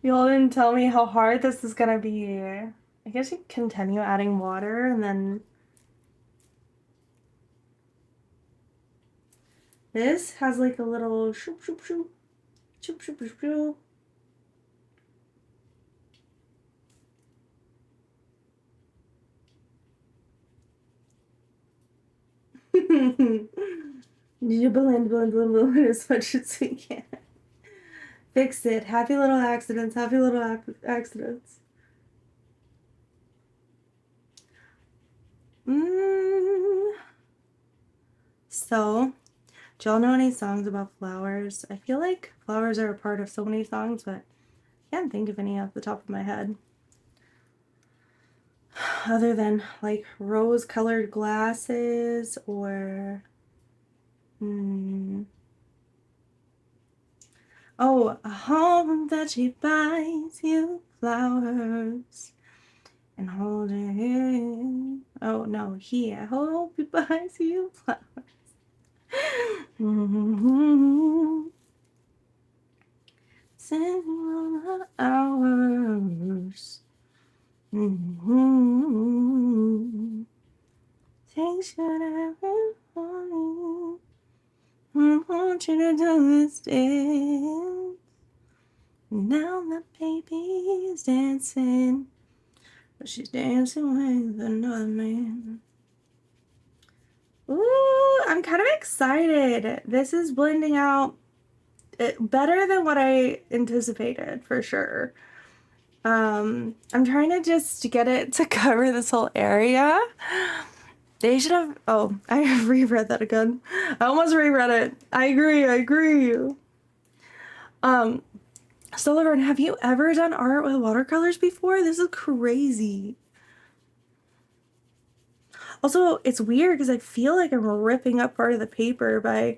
Y'all didn't tell me how hard this is gonna be. I guess you continue adding water and then this has like a little shoop shoop shoop shoop shoop shoop shoop. You blend as much as we can. Fix it. Happy little accidents. Happy little accidents. So, do y'all know any songs about flowers? I feel like flowers are a part of so many songs, but I can't think of any off the top of my head. Other than like rose-colored glasses or oh, a home that she buys you flowers and hold her hand. Oh no, I hope he buys you flowers. Several hours. Things should happen for me. I want you to do this dance. Now the baby is dancing, but she's dancing with another man. Ooh, I'm kind of excited. This is blending out better than what I anticipated, for sure. I'm trying to just get it to cover this whole area. They should have... Oh, I reread that again. I almost reread it. I agree. So Laverne, have you ever done art with watercolors before? This is crazy. Also, it's weird because I feel like I'm ripping up part of the paper by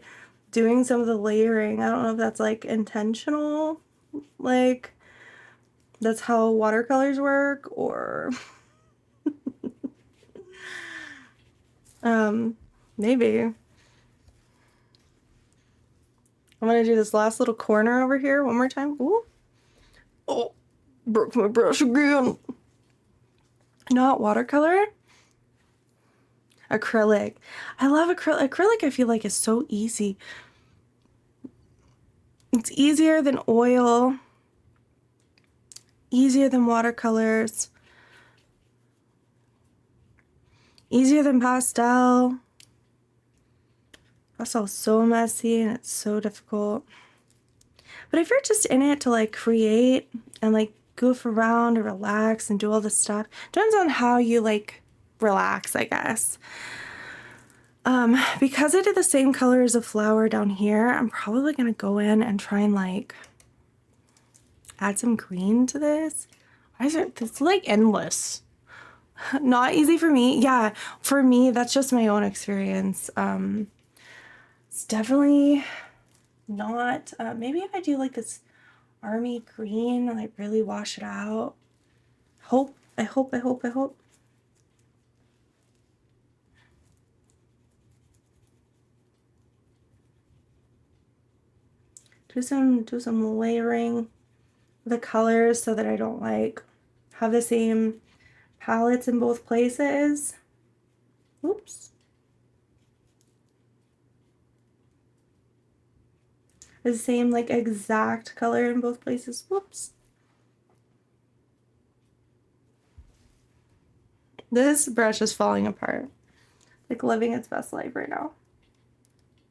doing some of the layering. I don't know if that's like intentional, like that's how watercolors work, or maybe. I'm gonna do this last little corner over here one more time. Ooh. Oh, broke my brush again. Not watercolor. Acrylic. I love acrylic. Acrylic I feel like is so easy. It's easier than oil. Easier than watercolors. Easier than pastel. Pastel's so messy and it's so difficult. But if you're just in it to like create and like goof around or relax and do all this stuff, depends on how you like relax, I guess. Because I did the same color as a flower down here, I'm probably gonna go in and try and like add some green to this. Why is it, it's like endless. Not easy for me. Yeah, for me, that's just my own experience. It's definitely not, maybe if I do like this army green and like really wash it out. I hope. Do some layering the colors so that I don't like have the same palettes in both places. Oops. The same like exact color in both places. Whoops. This brush is falling apart. Like living its best life right now.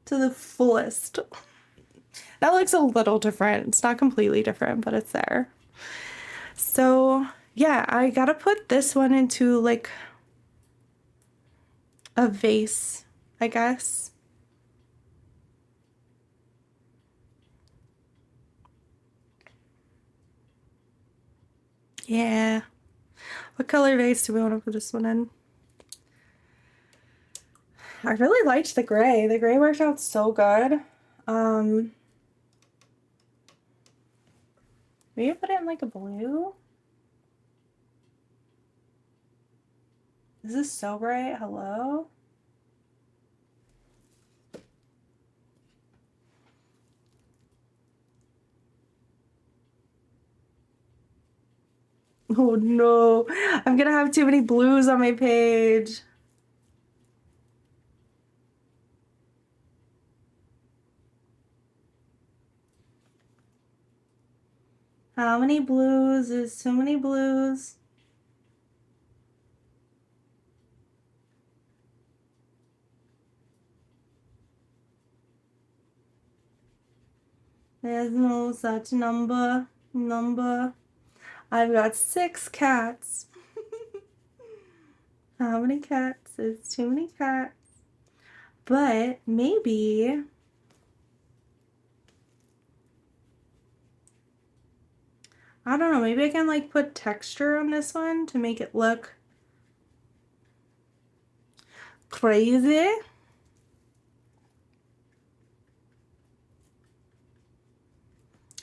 To the fullest. That looks a little different. It's not completely different, but it's there. So yeah, I gotta put this one into like a vase, I guess. Yeah. What color vase do we want to put this one in? I really liked the gray. The gray worked out so good. Maybe put it in like a blue. Is this so bright? Hello? Oh no, I'm gonna have too many blues on my page. How many blues? There's so many blues. There's no such number. I've got 6 cats. How many cats? There's too many cats. But maybe I don't know, maybe I can like put texture on this one to make it look crazy.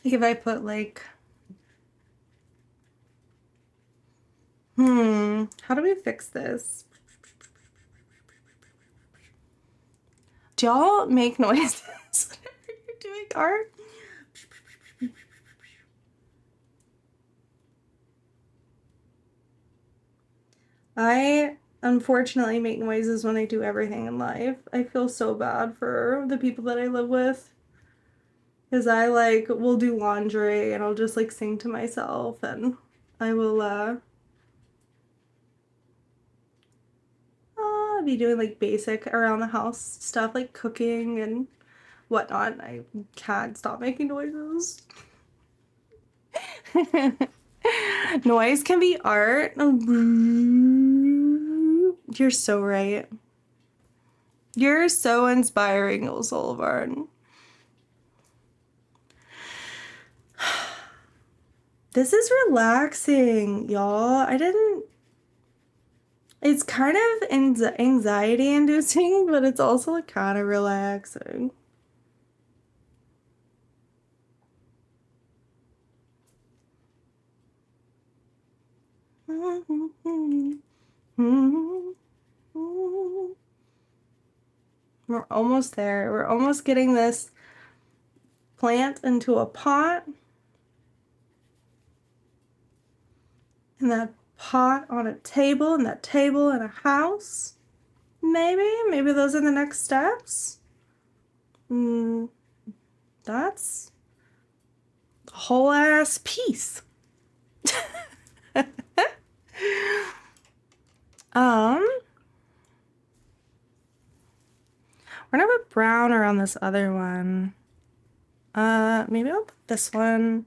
Like if I put like, how do we fix this? Do y'all make noises whenever you're doing art? I unfortunately make noises when I do everything in life. I feel so bad for the people that I live with. Because I like will do laundry and I'll just like sing to myself and I will be doing like basic around the house stuff like cooking and whatnot. I can't stop making noises. Noise can be art. You're so right. You're so inspiring, Olsolvarn. This is relaxing, y'all. It's kind of anxiety inducing, but it's also like kind of relaxing. We're almost there. We're almost getting this plant into a pot. And that pot on a table, and that table in a house. Maybe those are the next steps. That's a whole ass piece. We're gonna put brown around this other one. Maybe I'll put this one.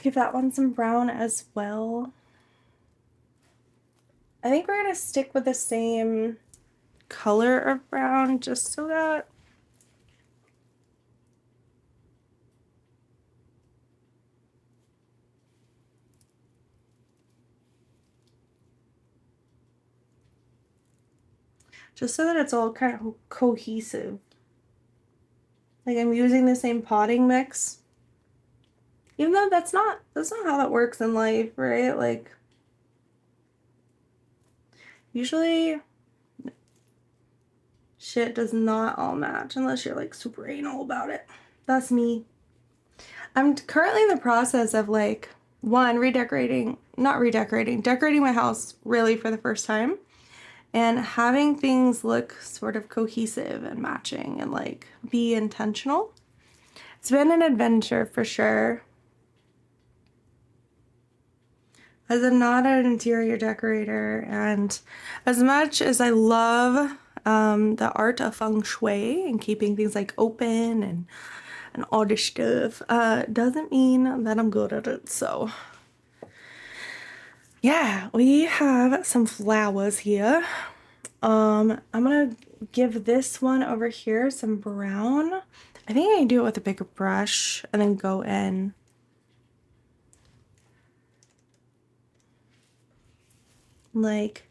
Give that one some brown as well. I think we're gonna stick with the same color of brown just so that just so that it's all kind of cohesive. Like I'm using the same potting mix. Even though that's not how that works in life, right? Like usually shit does not all match unless you're like super anal about it. That's me. I'm currently in the process of like decorating my house really for the first time and having things look sort of cohesive and matching and like be intentional. It's been an adventure for sure. As I'm not an interior decorator, and as much as I love the art of feng shui and keeping things like open and all this stuff, doesn't mean that I'm good at it. So yeah, we have some flowers here. I'm gonna give this one over here some brown. I think I can do it with a bigger brush and then go in. Like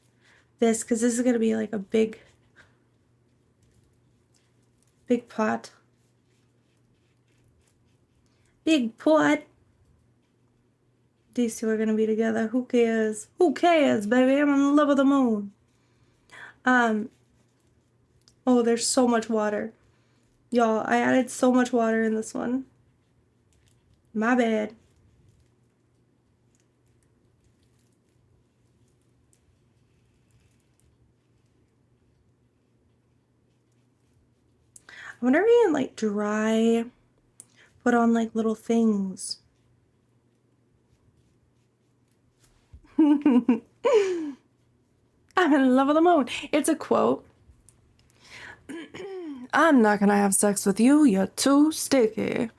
this, because this is gonna be like a big pot. Big pot. These two are gonna be together. Who cares? Who cares, baby? I'm in love with the moon. Oh, there's so much water. Y'all, I added so much water in this one. My bad. I wonder if you can like put on like little things. I'm in love with the moon. It's a quote. I'm not gonna have sex with you. You're too sticky.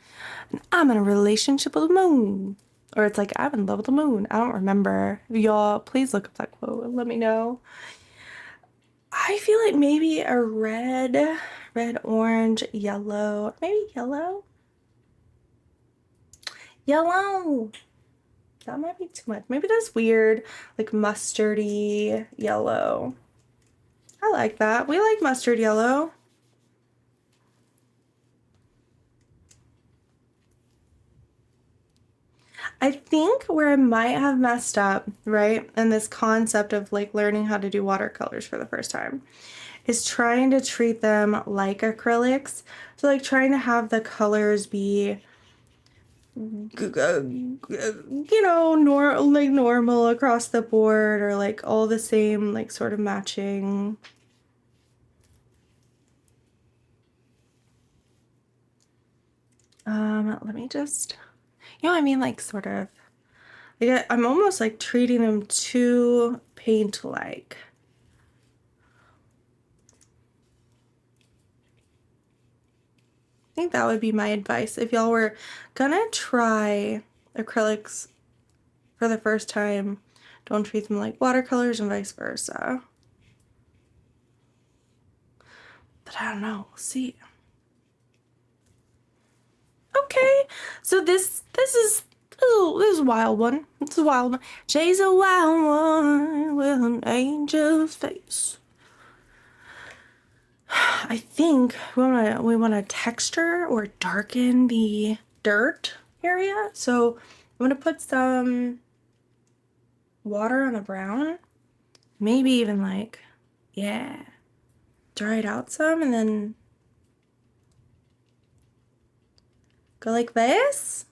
And I'm in a relationship with the moon. Or it's like, I'm in love with the moon. I don't remember. Y'all, please look up that quote and let me know. I feel like maybe a red, orange, yellow. Maybe yellow? Yellow! That might be too much. Maybe this weird, like mustardy yellow. I like that. We like mustard yellow. I think where I might have messed up, right, and this concept of like learning how to do watercolors for the first time is trying to treat them like acrylics. So like trying to have the colors be like normal across the board or like all the same, like sort of matching. Let me just, I mean, like sort of, like I'm almost like treating them too paint-like. I think that would be my advice if y'all were gonna try acrylics for the first time. Don't treat them like watercolors and vice versa. But I don't know. We'll see. Okay, so this is a wild one. It's a wild one. She's a wild one with an angel's face. I think we wanna texture or darken the dirt area. So I'm gonna put some water on the brown. Maybe even like, yeah, dry it out some and then go like this.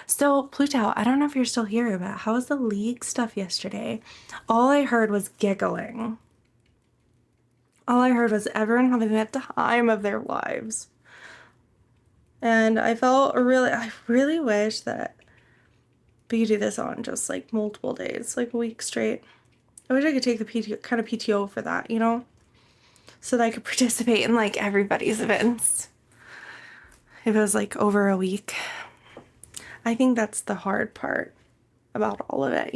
So, Pluto, I don't know if you're still here, but how was the league stuff yesterday? All I heard was giggling. All I heard was everyone having the time of their lives. And I really wish that we could do this on just like multiple days, like a week straight. I wish I could take the PTO for that, so that I could participate in like everybody's events. If it was like over a week. I think that's the hard part about all of it,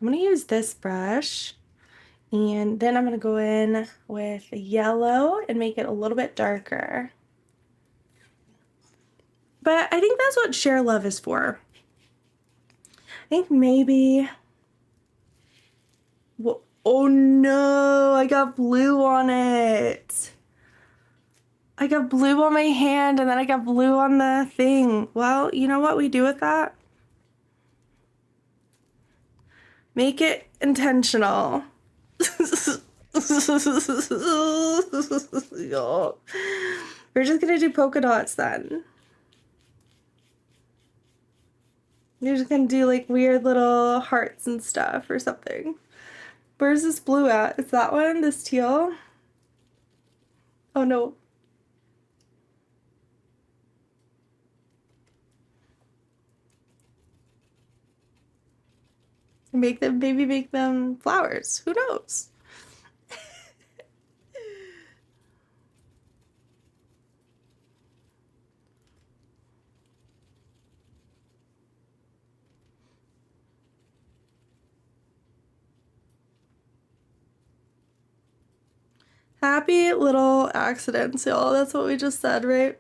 I'm going to use this brush, and then I'm going to go in with yellow and make it a little bit darker. But I think that's what Share Love is for. I think maybe... Oh no, I got blue on it. I got blue on my hand, and then I got blue on the thing. Well, you know what we do with that? Make it intentional. We're just gonna do polka dots then. You're just gonna do like weird little hearts and stuff or something. Where's this blue at? Is that one? This teal? Oh no. Maybe make them flowers. Who knows? Happy little accidents, y'all. That's what we just said, right?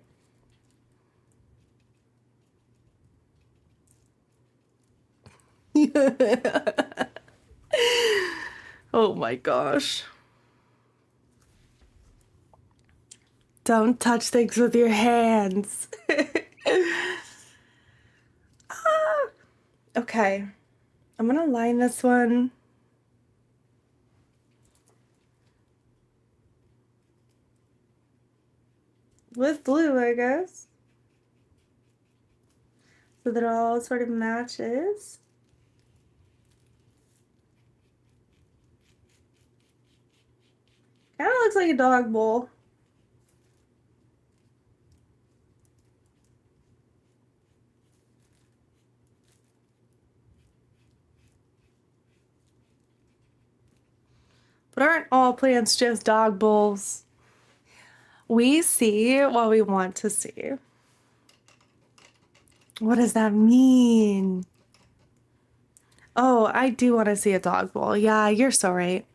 Oh my gosh. Don't touch things with your hands. Ah. Okay. I'm gonna line this one. With blue, I guess. So that it all sort of matches. Kind of looks like a dog bowl. But aren't all plants just dog bowls? We see what we want to see. What does that mean? Oh, I do want to see a dog bowl. Yeah, you're so right.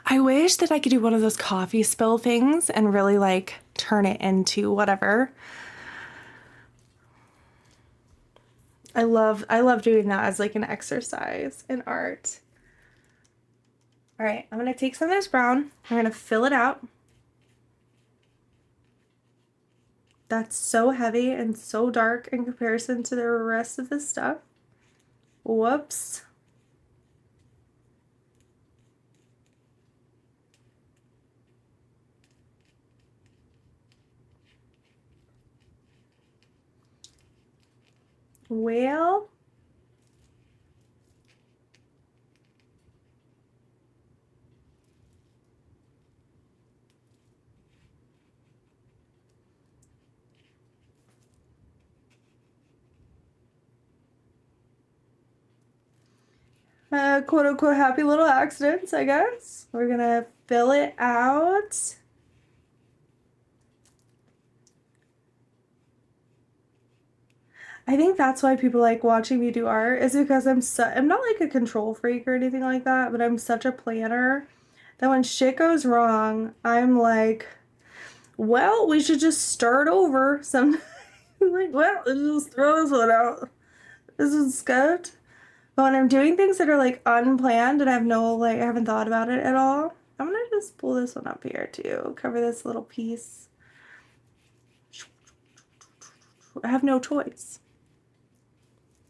I wish that I could do one of those coffee spill things and really like turn it into whatever. I love doing that as like an exercise in art. All right, I'm gonna take some of this brown. I'm gonna fill it out. That's so heavy and so dark in comparison to the rest of the stuff. Whoops. Well, quote unquote happy little accidents, I guess. We're gonna fill it out. I think that's why people like watching me do art is because I'm not like a control freak or anything like that, but I'm such a planner that when shit goes wrong, I'm like, well, we should just start over. Some like, well, let's just throw this one out. This is good. But when I'm doing things that are like unplanned and I have no like I haven't thought about it at all, I'm gonna just pull this one up here too. Cover this little piece. I have no choice.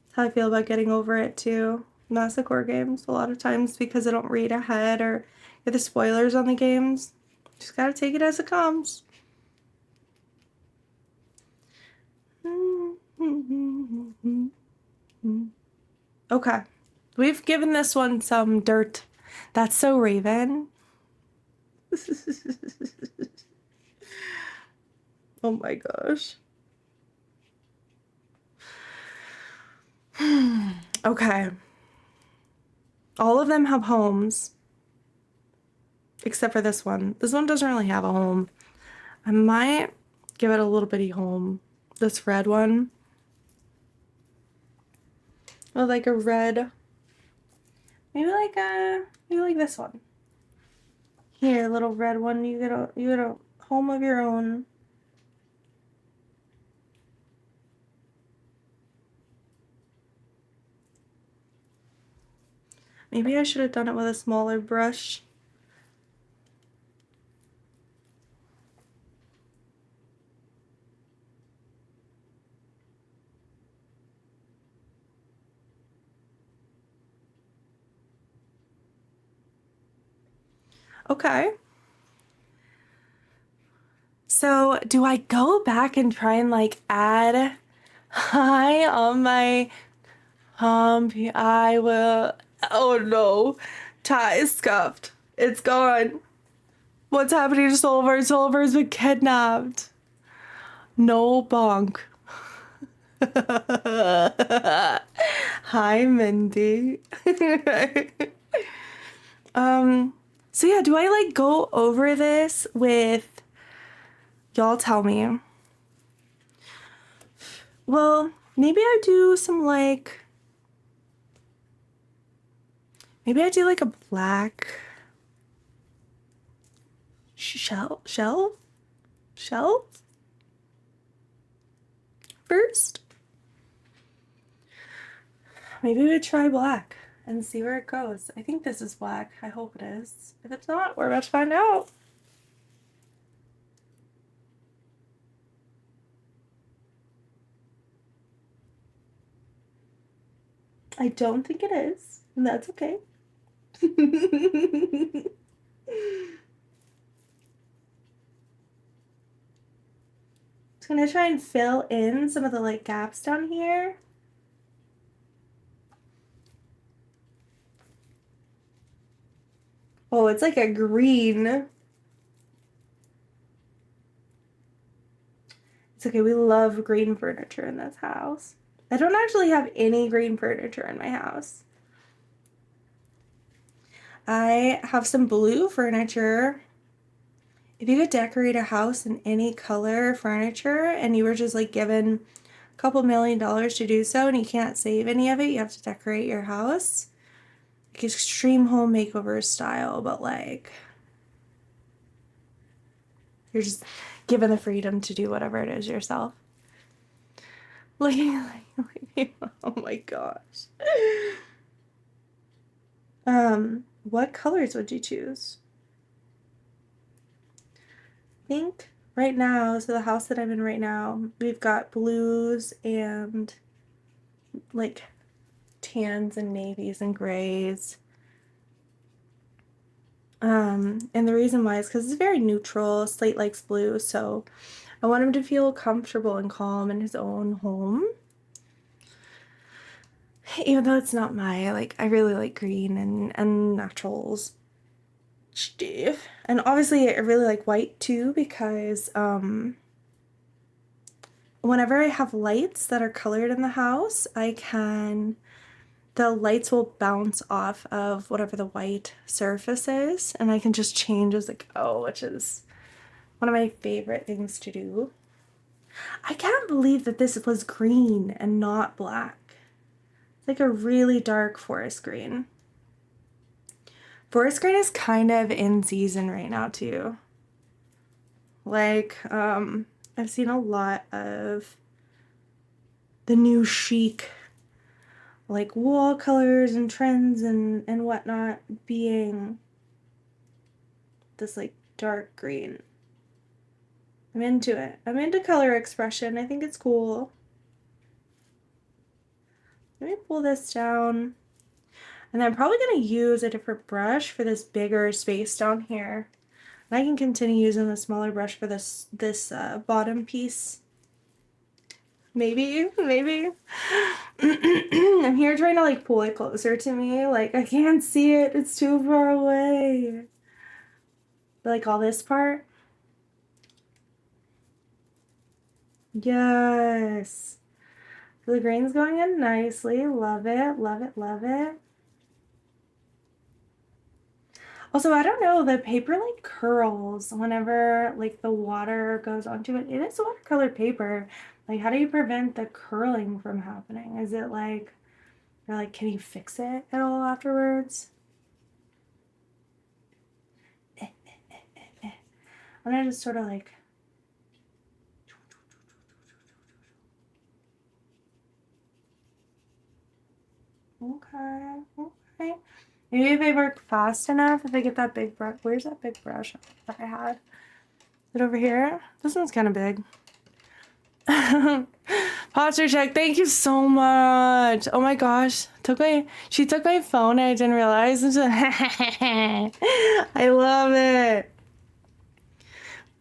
That's how I feel about getting over it too. Masocore games, a lot of times because I don't read ahead or get the spoilers on the games. Just gotta take it as it comes. Okay. We've given this one some dirt. That's so Raven. Oh my gosh. Okay. All of them have homes. Except for this one. This one doesn't really have a home. I might give it a little bitty home. This red one. With like a red maybe like this one. Here, little red one. You get a home of your own. Maybe I should have done it with a smaller brush. Okay. So do I go back and try and like add hi on my I will. Oh no. Tie is scuffed. It's gone. What's happening to Solver? Solver's been kidnapped. No bonk. Hi, Mindy. So yeah, do I like go over this with y'all tell me? Well, maybe I do some like maybe I do like a black shell first. Maybe we try black and see where it goes. I think this is black. I hope it is. If it's not, we're about to find out. I don't think it is, and that's okay. Just gonna try and fill in some of the like gaps down here. Oh, it's like a green. It's okay, we love green furniture in this house. I don't actually have any green furniture in my house. I have some blue furniture. If you could decorate a house in any color furniture and you were just like given a couple $1,000,000 to do so and you can't save any of it, you have to decorate your house. Like extreme home makeover style, but like you're just given the freedom to do whatever it is yourself. Looking like oh my gosh. What colors would you choose? I think right now, so the house that I'm in right now, we've got blues and like tans and navies and grays. And the reason why is because it's very neutral. Slate likes blue, so I want him to feel comfortable and calm in his own home. Even though it's not my, like, I really like green and naturals stuff. And obviously I really like white too because whenever I have lights that are colored in the house, the lights will bounce off of whatever the white surface is, and I can just change as I go, which is one of my favorite things to do. I can't believe that this was green and not black. It's like a really dark forest green. Forest green is kind of in season right now too. Like, I've seen a lot of the new chic like wall colors and trends and whatnot being this like dark green. I'm into it. I'm into color expression. I think it's cool. Let me pull this down. And I'm probably going to use a different brush for this bigger space down here. And I can continue using the smaller brush for this bottom piece. Maybe. I'm here trying to like pull it closer to me. Like I can't see it. It's too far away. But, like all this part. Yes. The green's going in nicely. Love it. Also, I don't know, the paper like curls whenever like the water goes onto it. It is watercolor paper. Like how do you prevent the curling from happening? Is it like Or like, can you fix it at all afterwards? I'm gonna just sort of like. Okay, okay. Maybe if I work fast enough, if I get that big brush. Where's that big brush that I had? Is it over here? This one's kind of big. Posture check. Thank you so much. Oh my gosh. She took my phone and I didn't realize. I love it.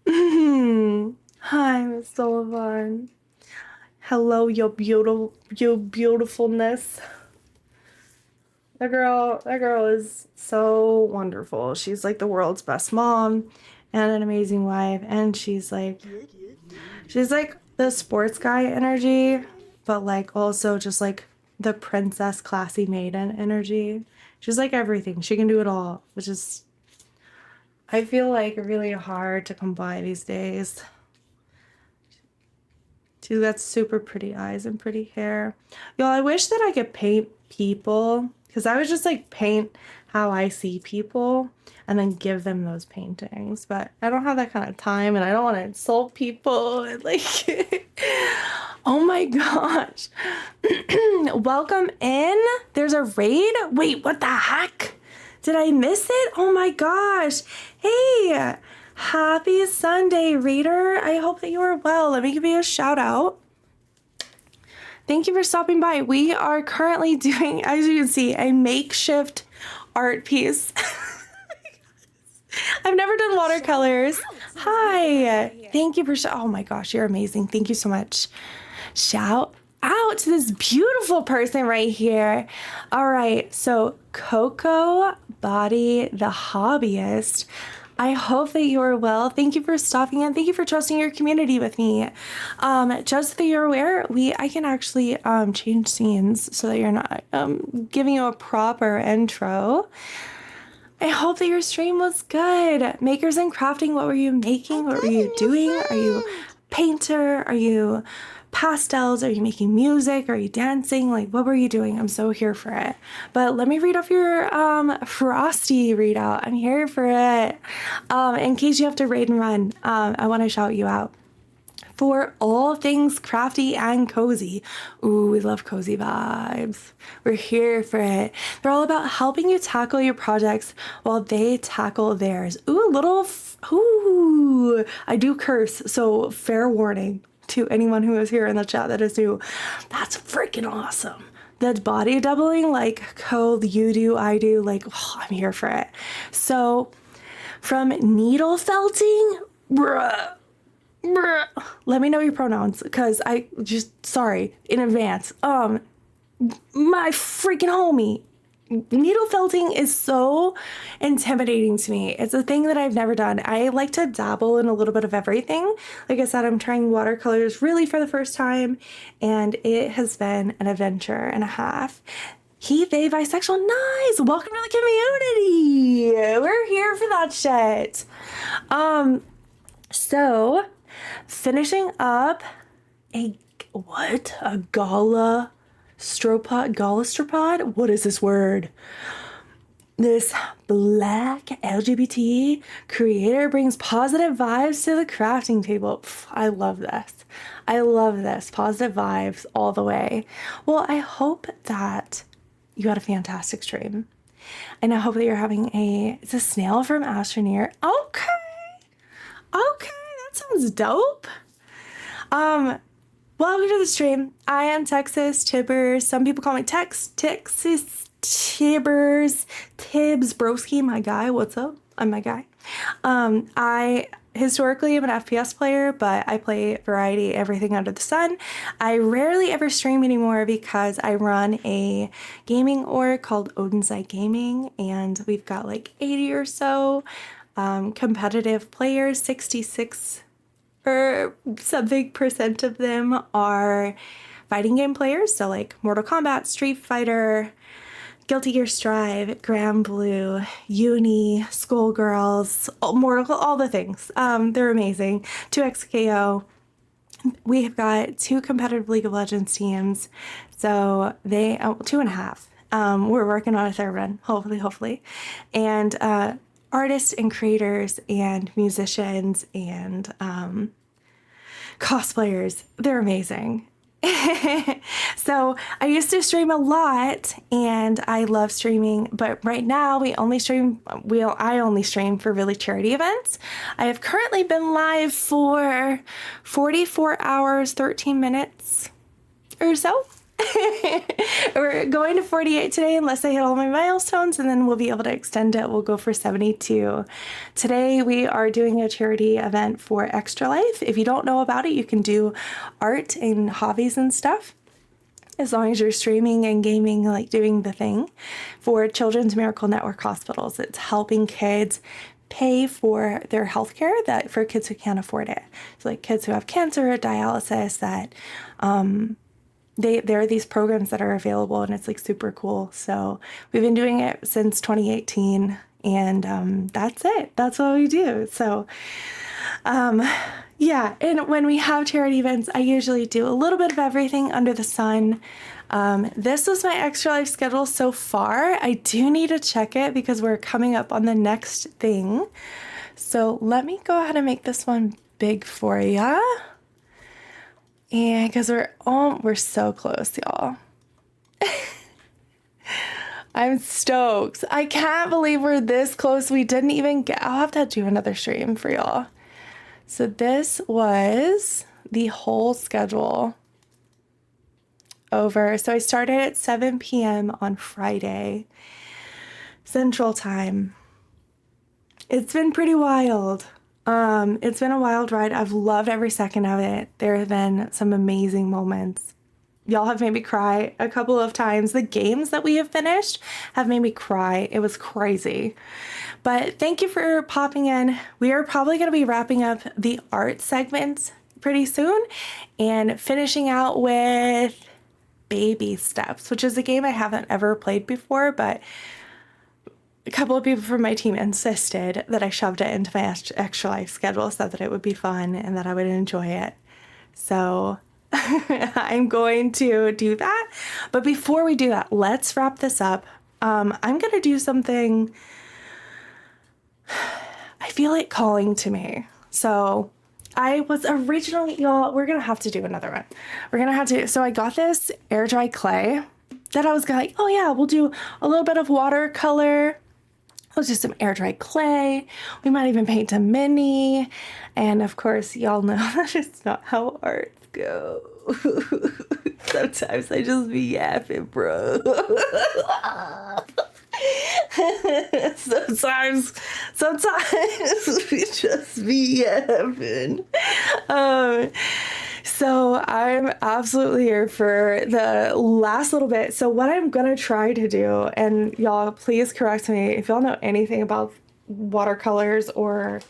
Hi, Miss Sullivan. Hello, your beautifulness. That girl is so wonderful. She's like the world's best mom and an amazing wife. And she's like the sports guy energy, but like also just like the princess classy maiden energy. She's like everything. She can do it all, which is, I feel like, really hard to come by these days. She's got super pretty eyes and pretty hair. Y'all, I wish that I could paint people, because I would just like paint how I see people and then give them those paintings. But I don't have that kind of time and I don't want to insult people. And like, oh my gosh. Welcome in. There's a raid. Wait, what the heck? Did I miss it? Oh my gosh. Hey, happy Sunday, reader. I hope that you are well. Let me give you a shout out. Thank you for stopping by. We are currently doing, as you can see, a makeshift art piece. I've never done watercolors. Hi. Thank you for, oh my gosh, you're amazing. Thank you so much. Shout out to this beautiful person right here. All right, so Coco Body, the hobbyist. I hope that you are well. Thank you for stopping in. Thank you for trusting your community with me. Just so that you're aware, I can actually change scenes so that you're not giving you a proper intro. I hope that your stream was good. Makers and crafting, what were you making? What were you doing? Are you a painter? Are you pastels? Are you making music? Are you dancing? Like, what were you doing? I'm so here for it. But let me read off your Frosty readout. I'm here for it. In case you have to raid and run, I want to shout you out. For all things crafty and cozy. Ooh, we love cozy vibes. We're here for it. They're all about helping you tackle your projects while they tackle theirs. Ooh, I do curse, so fair warning to anyone who is here in the chat that is new. That's freaking awesome. That body doubling, like code you do, I do, like, oh, I'm here for it. So from needle felting, bruh. Let me know your pronouns, because I just, sorry in advance. My freaking homie. Needle felting is so intimidating to me. It's a thing that I've never done. I like to dabble in a little bit of everything. Like I said, I'm trying watercolors really for the first time, and it has been an adventure and a half. He, they, bisexual, nice. Welcome to the community. We're here for that shit. So finishing up a galastropod? What is this word? This black LGBT creator brings positive vibes to the crafting table. I love this. I love this. Positive vibes all the way. Well, I hope that you had a fantastic stream. And I hope that you're having it's a snail from Astroneer. Okay, that sounds dope. Welcome to the stream. I am Texas Tibbers. Some people call me Texas Tibbers. Tibbs Broski, my guy. What's up? I'm my guy. I historically am an FPS player, but I play variety, everything under the sun. I rarely ever stream anymore because I run a gaming org called Odinsight Gaming, and we've got like 80 or so competitive players. 66 or something % of them are fighting game players, so like Mortal Kombat, Street Fighter, Guilty Gear Strive, Grand Blue, Uni, Skullgirls, Mortal, all the things. They're amazing. 2XKO. we have got 2 competitive League of Legends teams. So they, 2.5. We're working on a third one, hopefully. And artists and creators and musicians and cosplayers, they're amazing. So I used to stream a lot and I love streaming, but right now I only stream for really charity events. I have currently been live for 44 hours, 13 minutes or so. We're going to 48 today unless I hit all my milestones, and then we'll be able to extend it. We'll go for 72. Today we are doing a charity event for Extra Life. If you don't know about it, you can do art and hobbies and stuff as long as you're streaming and gaming, like doing the thing, for Children's Miracle Network hospitals. It's helping kids pay for their health care that for kids who can't afford it. So like kids who have cancer or dialysis, that there are these programs that are available, and it's like super cool. So we've been doing it since 2018, and that's it. That's what we do. So yeah, and when we have charity events, I usually do a little bit of everything under the sun. This was my Extra Life schedule so far. I do need to check it because we're coming up on the next thing. So let me go ahead and make this one big for ya. And because we're so close, y'all. I'm stoked. I can't believe we're this close. We didn't even I'll have to do another stream for y'all. So this was the whole schedule over. So I started at 7 p.m. on Friday, Central Time. It's been pretty wild. It's been a wild ride. I've loved every second of it. There have been some amazing moments. Y'all have made me cry a couple of times. The games that we have finished have made me cry. It was crazy. But thank you for popping in. We are probably going to be wrapping up the art segments pretty soon and finishing out with Baby Steps, which is a game I haven't ever played before, but a couple of people from my team insisted that I shoved it into my Extra Life schedule so that it would be fun and that I would enjoy it. So I'm going to do that. But before we do that, let's wrap this up. I'm going to do something I feel it calling to me. So I was originally, y'all, we're going to have to do another one. We're going to have to. So I got this air dry clay that I was like, oh yeah, we'll do a little bit of watercolor. Let's do some air dry clay. We might even paint a mini. And of course, y'all know that it's not how art go. Sometimes I just be yapping, bro. Sometimes we just be yapping. So I'm absolutely here for the last little bit. So what I'm going to try to do, and y'all please correct me if y'all know anything about watercolors or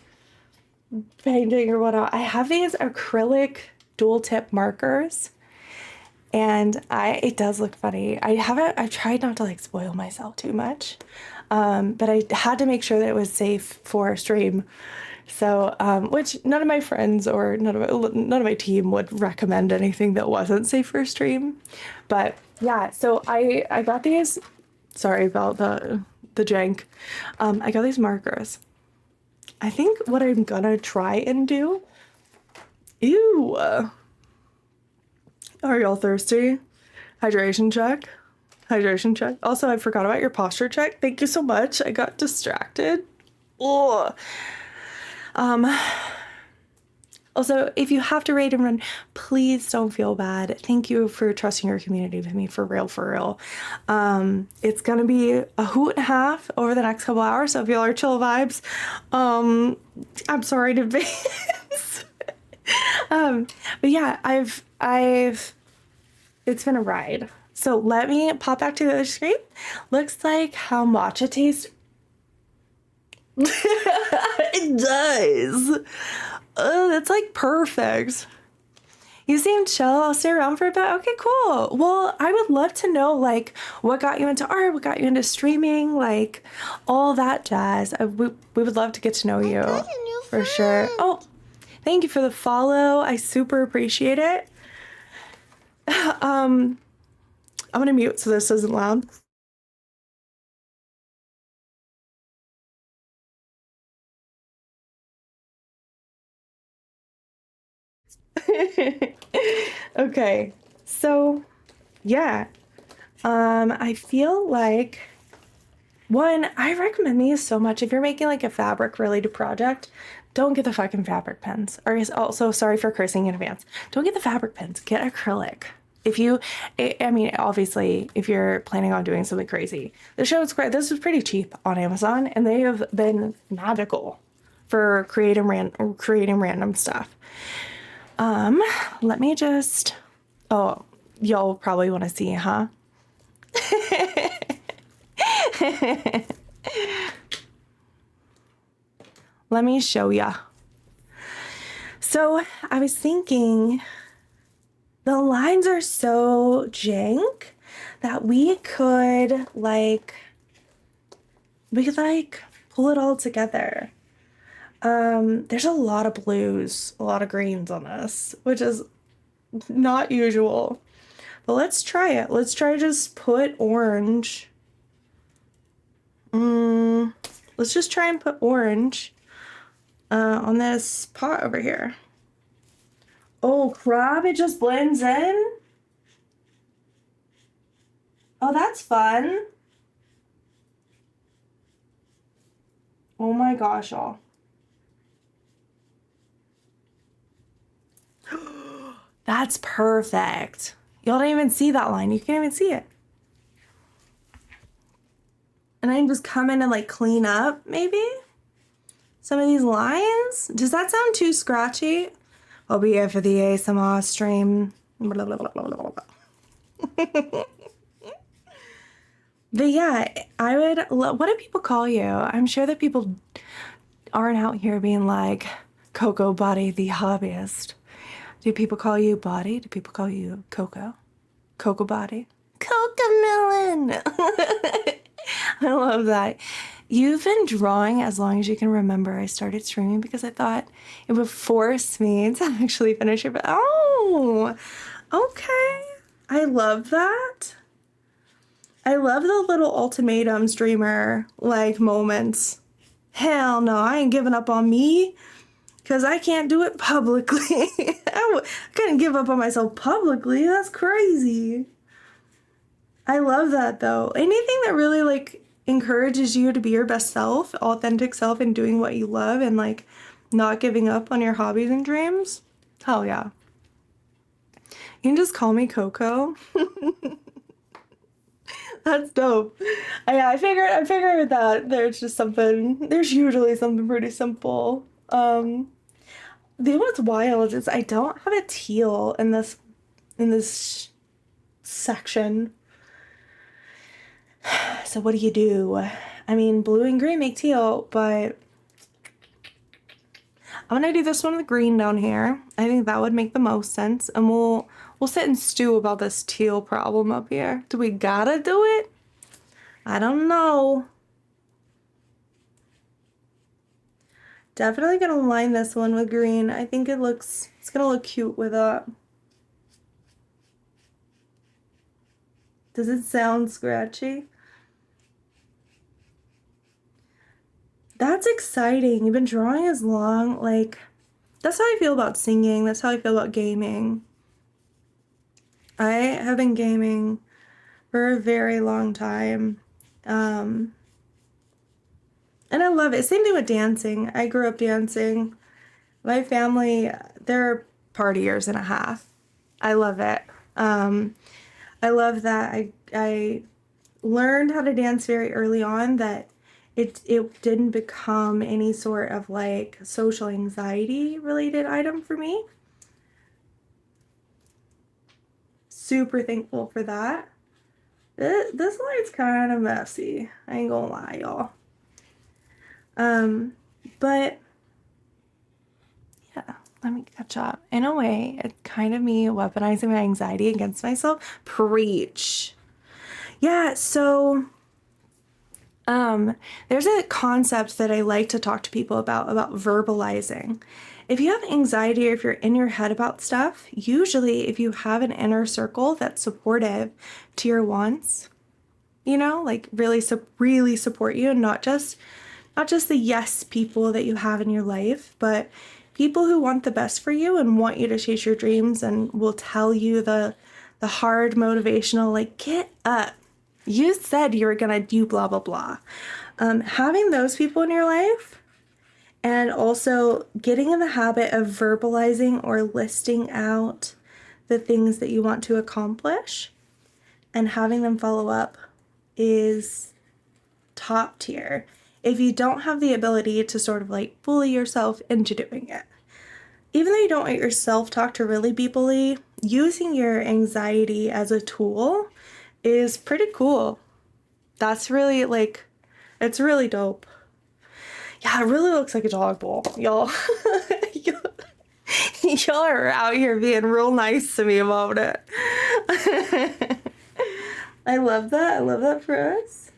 painting or whatnot. I have these acrylic dual tip markers, and it does look funny. I've tried not to like spoil myself too much, but I had to make sure that it was safe for stream. So, which none of my friends or none of my team would recommend anything that wasn't safe for stream. But yeah, so I got these. Sorry about the jank. I got these markers. I think what I'm gonna try and do. Ew. Are y'all thirsty? Hydration check. Hydration check. Also, I forgot about your posture check. Thank you so much. I got distracted. Ugh. Also, if you have to raid and run, please don't feel bad. Thank you for trusting your community with me, for real, for real. It's gonna be a hoot and a half over the next couple hours, so if y'all are chill vibes, I'm sorry in advance. But yeah, it's been a ride. So let me pop back to the other screen. Looks like how matcha tastes. It does. That's like perfect. You seem chill. I'll stay around for a bit. Okay, cool. Well, I would love to know like what got you into art, what got you into streaming, like all that jazz. We would love to get to know you for sure. Oh, Thank you for the follow. I super appreciate it. I'm gonna mute so this isn't loud. Okay, so yeah, I feel like one, I recommend these so much. If you're making like a fabric related project, don't get the fucking fabric pens. Or is also sorry for cursing in advance. Don't get the fabric pens. Get acrylic. If you, I mean, obviously, if you're planning on doing something crazy, the show is great. This is pretty cheap on Amazon, and they have been magical for creating random stuff. Let me just. Oh, y'all probably want to see, huh? Let me show ya. So I was thinking the lines are so jank that we could pull it all together. There's a lot of blues, a lot of greens on this, which is not usual. But let's try it. Let's try to just put orange. Let's just try and put orange on this pot over here. Oh crap, it just blends in? Oh, that's fun. Oh my gosh, y'all. That's perfect. Y'all don't even see that line. You can't even see it. And I can just come in and like clean up maybe some of these lines. Does that sound too scratchy? I'll be here for the ASMR stream. Blah, blah, blah, blah, blah, blah. But yeah, I would. What do people call you? I'm sure that people aren't out here being like Coco Body the hobbyist. Do people call you Body? Do people call you Coco? Coco Body? Cocomelon! I love that. You've been drawing as long as you can remember. I started streaming because I thought it would force me to actually finish it. But oh, okay. I love that. I love the little ultimatum streamer like moments. Hell no, I ain't giving up on me because I can't do it publicly. I couldn't give up on myself publicly. That's crazy. I love that though. Anything that really like encourages you to be your best self, authentic self, and doing what you love and like not giving up on your hobbies and dreams. Hell yeah. You can just call me Coco. That's dope. I figured that there's usually something pretty simple. What's wild is I don't have a teal in this section. So what do you do? I mean, blue and green make teal, but I'm gonna do this one with green down here. I think that would make the most sense, and we'll sit and stew about this teal problem up here. Do we gotta do it? I don't know. Definitely gonna line this one with green. I think it's gonna look cute with that. Does it sound scratchy? That's exciting. You've been drawing as long, like, that's how I feel about singing. That's how I feel about gaming. I have been gaming for a very long time. And I love it. Same thing with dancing. I grew up dancing. My family, they're partiers and a half. I love it. I love that I learned how to dance very early on, that it didn't become any sort of like social anxiety related item for me. Super thankful for that. This line's kind of messy. I ain't gonna lie, y'all. But yeah, let me catch up. In a way, it's kind of me weaponizing my anxiety against myself. Preach. Yeah, so there's a concept that I like to talk to people about verbalizing. if you have anxiety or if you're in your head about stuff, usually if you have an inner circle that's supportive to your wants, you know, like really support you, and not just the yes people that you have in your life, but people who want the best for you and want you to chase your dreams and will tell you the hard motivational, like, get up. You said you were gonna do blah blah blah. Having those people in your life, and also getting in the habit of verbalizing or listing out the things that you want to accomplish and having them follow up is top tier. If you don't have the ability to sort of like bully yourself into doing it, even though you don't want your self-talk to really be bully, using your anxiety as a tool is pretty cool. That's really like, it's really dope. Yeah, it really looks like a dog bowl, y'all. Y'all are out here being real nice to me about it. I love that. I love that for us.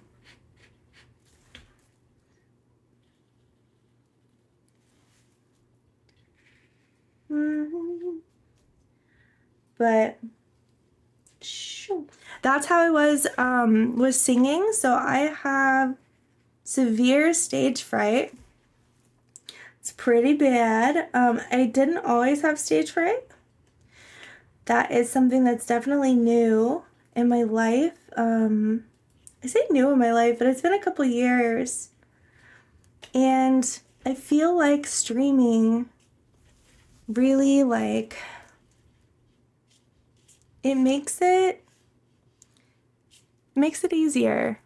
But that's how I was singing. So I have severe stage fright. It's pretty bad. I didn't always have stage fright. That is something that's definitely new in my life. I say new in my life, but it's been a couple years. And I feel like streaming really like it makes it easier.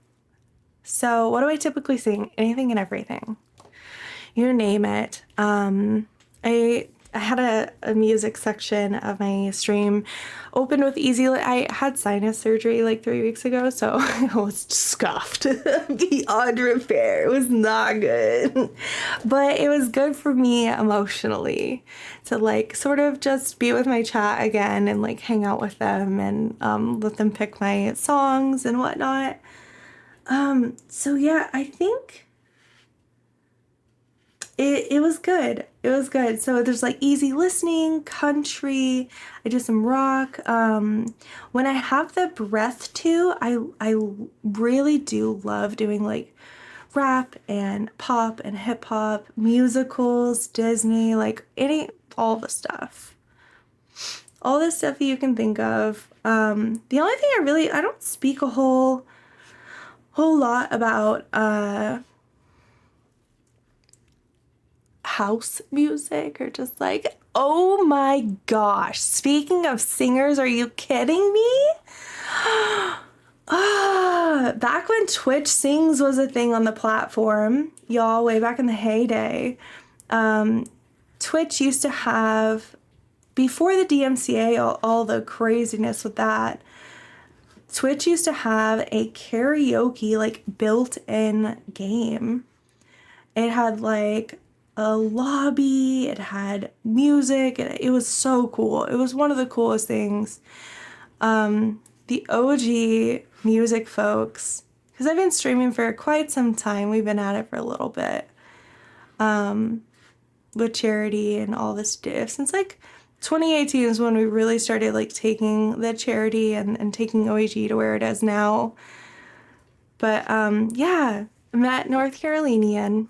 So what do I typically sing? Anything and everything. You name it. I had a music section of my stream opened with easy. I had sinus surgery like 3 weeks ago, so I was scuffed beyond repair. It was not good, but it was good for me emotionally to like sort of just be with my chat again and like hang out with them and let them pick my songs and whatnot. So yeah, I think it was good. It was good. So there's like easy listening, country. I do some rock. When I have the breath to, I really do love doing like rap and pop and hip hop, musicals, Disney, like all the stuff. All the stuff that you can think of. The only thing I don't speak a whole lot about house music, or just like, oh my gosh, speaking of singers, are you kidding me? Back when Twitch Sings was a thing on the platform, y'all, way back in the heyday, Twitch used to have, before the DMCA, all the craziness with that, Twitch used to have a karaoke like built-in game. It had like a lobby, it had music, it was so cool. It was one of the coolest things. The OG music folks, because I've been streaming for quite some time, we've been at it for a little bit, with charity and all this stuff. Since like 2018 is when we really started like taking the charity and taking OAG to where it is now. But yeah, met North Carolinian.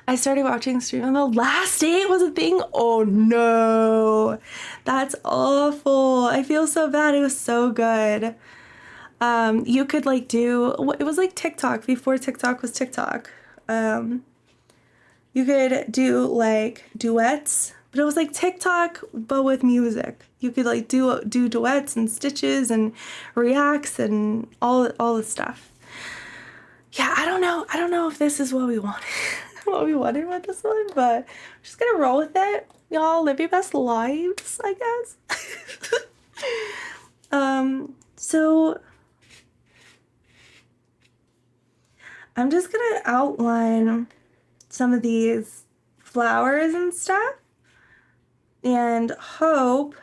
I started watching stream and the last date was a thing. Oh no, that's awful. I feel so bad. It was so good. You could like do, it was like TikTok before TikTok was TikTok. You could do like duets, but it was like TikTok but with music. You could like do duets and stitches and reacts and all the stuff. Yeah, I don't know if this is what we wanted. What we wanted with this one, but I'm just gonna roll with it. Y'all live your best lives, I guess. So I'm just gonna outline some of these flowers and stuff and hope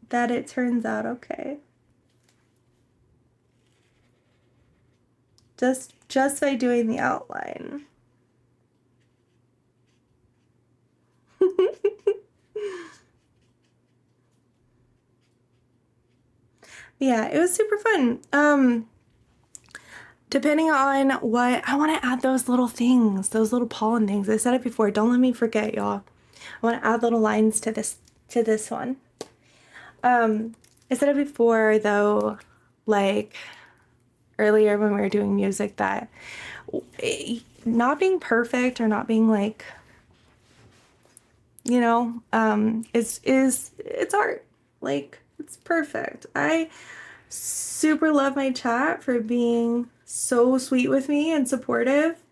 that it turns out okay. just by doing the outline. Yeah, it was super fun. Depending on what I want to add, those little things, those little pollen things. I said it before. Don't let me forget, y'all. I want to add little lines to this one. I said it before though, like earlier when we were doing music, that not being perfect or not being like, you know, is it's art. Like, it's perfect. I super love my chat for being so sweet with me and supportive.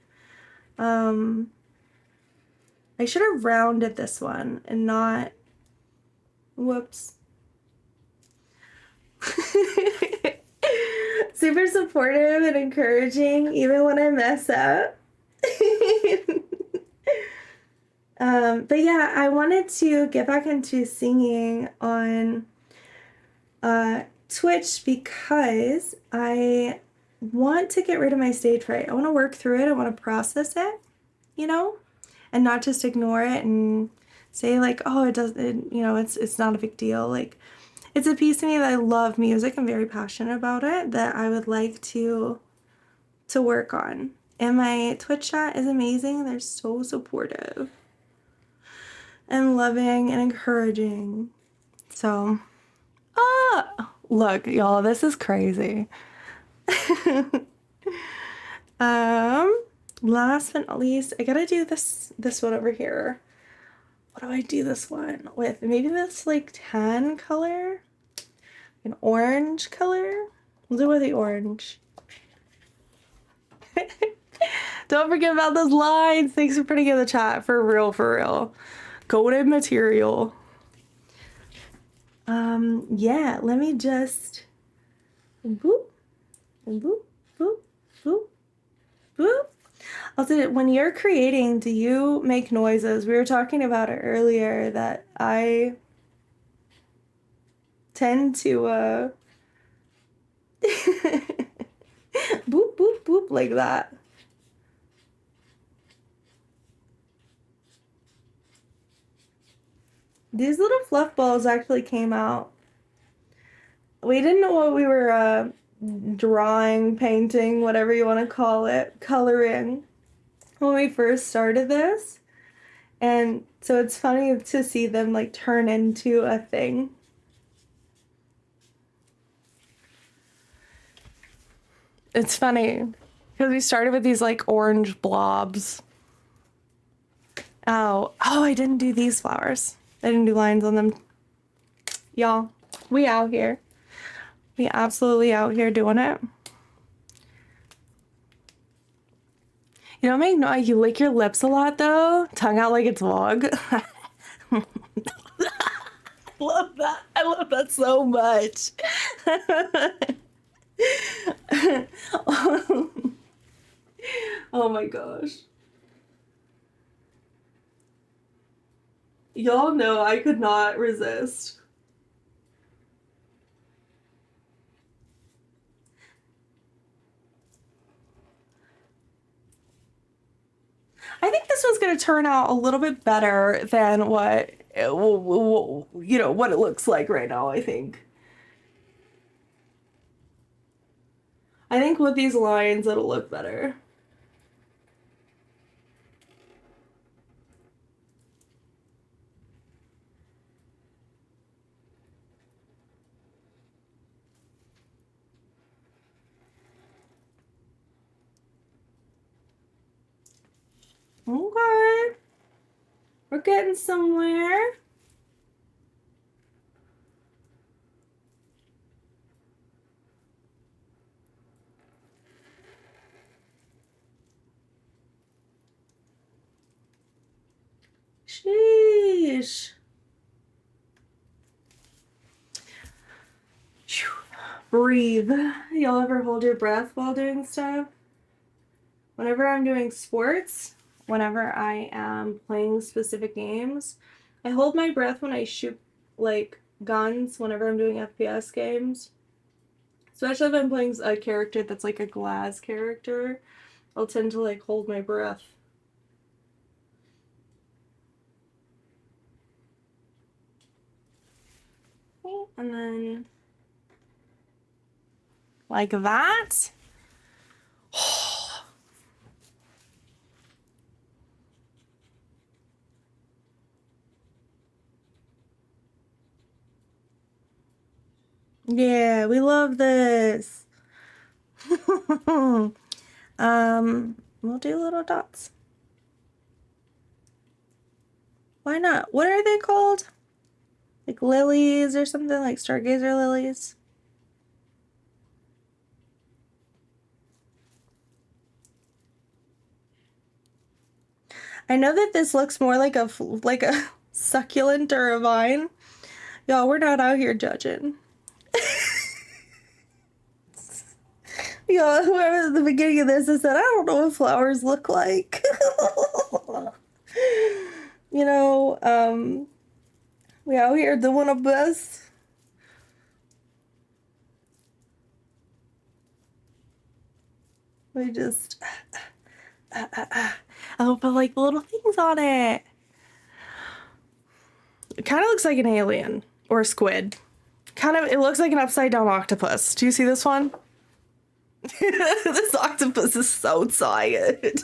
I should have rounded this one and not, whoops. Super supportive and encouraging even when I mess up. But yeah, I wanted to get back into singing on Twitch because I want to get rid of my stage fright. I want to work through it. I want to process it, you know, and not just ignore it and say like, oh, it doesn't, you know, it's not a big deal. Like, it's a piece of me that I love music. I'm very passionate about it, that I would like to work on. And my Twitch chat is amazing. They're so supportive and loving and encouraging. So, look, y'all, this is crazy. Last but not least, I gotta do this one over here. What do I do this one with? Maybe this like tan color? An orange color? We'll do with the orange. Don't forget about those lines. Thanks for putting in the chat. For real, for real. Golden material. Yeah, let me just boop, boop, boop, boop, boop. Also, when you're creating, do you make noises? We were talking about it earlier that I tend to boop, boop, boop like that. These little fluff balls actually came out. We didn't know what we were drawing, painting, whatever you want to call it, coloring when we first started this. And so it's funny to see them like turn into a thing. It's funny because we started with these like orange blobs. Oh, I didn't do these flowers. I didn't do lines on them. Y'all, we out here. We absolutely out here doing it. You don't make noise. You lick your lips a lot though. Tongue out like it's vlog. I love that. I love that so much. Oh my gosh. Y'all know I could not resist. I think this one's going to turn out a little bit better than what, you know, what it looks like right now, I think. I think with these lines, it'll look better. Okay. We're getting somewhere. Sheesh. Breathe. Y'all ever hold your breath while doing stuff? Whenever I'm doing sports, whenever I am playing specific games, I hold my breath when I shoot like guns whenever I'm doing FPS games. Especially if I'm playing a character that's like a glass character, I'll tend to like hold my breath. And then like that. Yeah, we love this. We'll do little dots. Why not? What are they called? Like lilies or something, like stargazer lilies? I know that this looks more like a succulent or a vine. Y'all, we're not out here judging. Y'all, whoever at the beginning of this has said, I don't know what flowers look like. You know, we out here doing our best. We just, I'll put like little things on it. It kind of looks like an alien or a squid. It looks like an upside down octopus. Do you see this one? This octopus is so tired.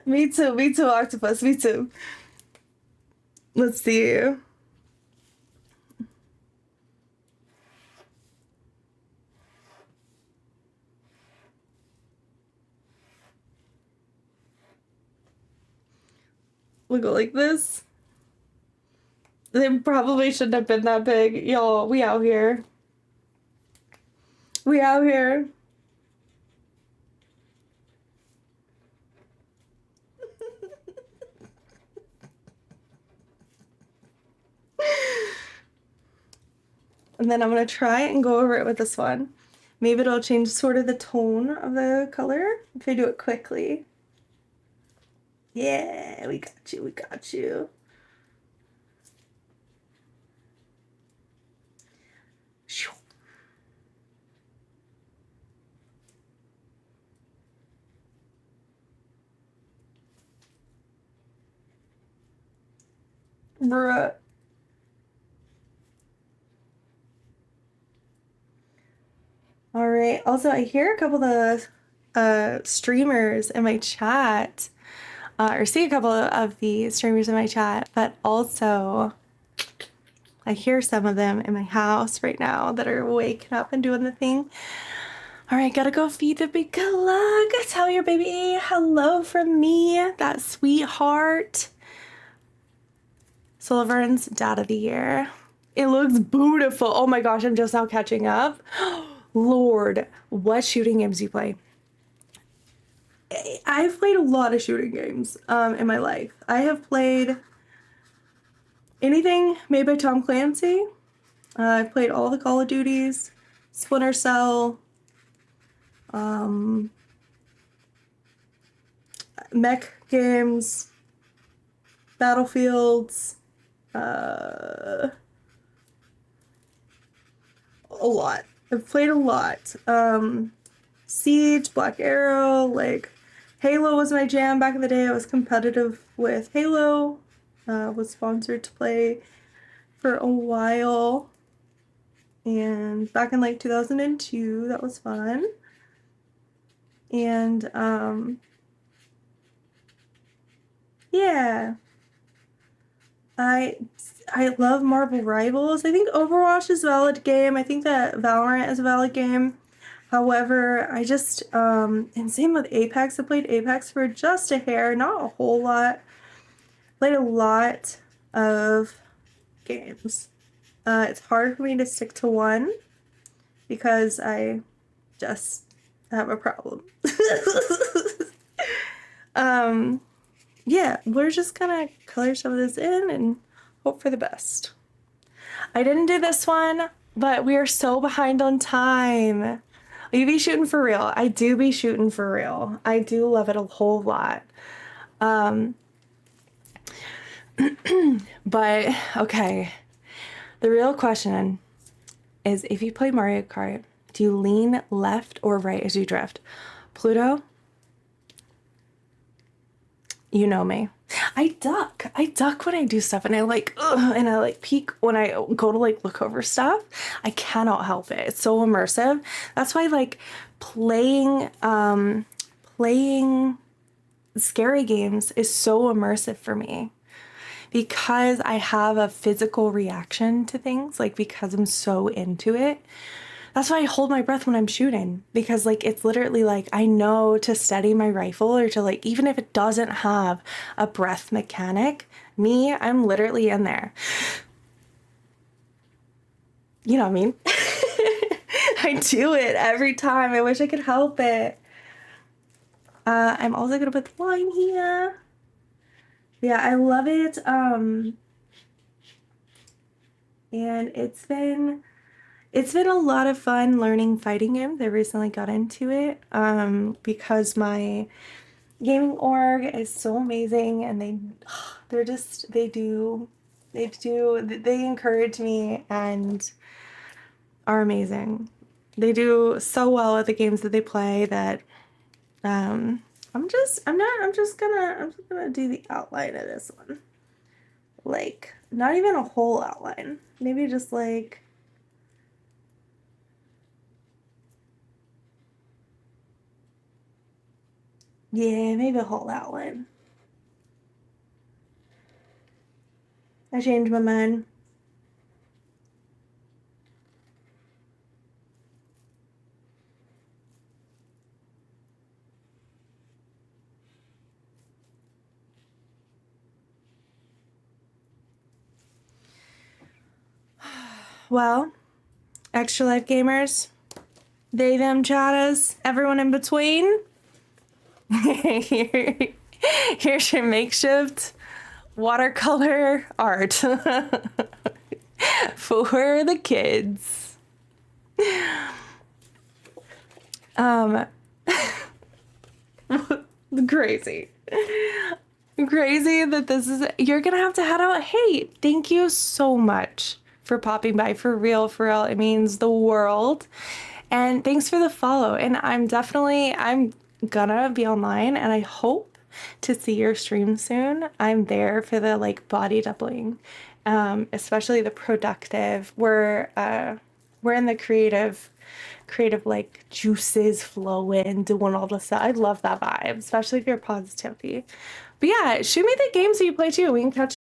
Me too, octopus, me too. Let's see. We'll go like this. They probably shouldn't have been that big. Y'all, we out here. We out here. And then I'm gonna try and go over it with this one. Maybe it'll change sort of the tone of the color if I do it quickly. Yeah, we got you, we got you. Bruh. All right. Also, I hear a couple of streamers in my chat, or see a couple of the streamers in my chat, but also I hear some of them in my house right now that are waking up and doing the thing. All right, gotta go feed the big glug. Tell your baby hello from me, that sweetheart. Silver's Dad of the Year. It looks beautiful. Oh my gosh, I'm just now catching up. Lord, what shooting games do you play? I've played a lot of shooting games in my life. I have played anything made by Tom Clancy. I've played all the Call of Duties, Splinter Cell, mech games, Battlefields, a lot. I've played a lot. Siege, Black Arrow, like Halo was my jam back in the day. I was competitive with Halo. Was sponsored to play for a while. And back in like 2002, that was fun. And yeah. I love Marvel Rivals. I think Overwatch is a valid game. I think that Valorant is a valid game. However, I just and same with Apex. I played Apex for just a hair, not a whole lot. Played a lot of games. It's hard for me to stick to one because I just have a problem. Yeah, we're just gonna color some of this in and hope for the best. I didn't do this one, but we are so behind on time. You be shooting for real. I do be shooting for real. I do love it a whole lot. But okay, the real question is if you play Mario Kart, do you lean left or right as you drift? Pluto, you know me. I duck. I duck when I do stuff, and I like, ugh, and I like peek when I go to like look over stuff. I cannot help it. It's so immersive. That's why like playing scary games is so immersive for me because I have a physical reaction to things, like because I'm so into it. That's why I hold my breath when I'm shooting because like it's literally like I know to steady my rifle or to like even if it doesn't have a breath mechanic, I'm literally in there. You know what I mean? I do it every time. I wish I could help it. I'm also gonna put the line here. Yeah, I love it. And it's been a lot of fun learning fighting games. I recently got into it because my gaming org is so amazing and they encourage me and are amazing. They do so well at the games that they play that I'm just gonna do the outline of this one. Like not even a whole outline. Maybe just like yeah, maybe a whole outline. I changed my mind. Well, Extra Life gamers, they, them, chattas, everyone in between. Here's your makeshift watercolor art for the kids. Crazy. Crazy that this is, you're gonna have to head out. Hey, thank you so much for popping by. For real, it means the world. And thanks for the follow. And I'm gonna be online and I hope to see your stream soon. I'm there for the like body doubling, especially the productive. We're in the creative like juices flowing, doing all the stuff. I love that vibe, especially if you're positivity. But yeah, shoot me the games that you play too. We can catch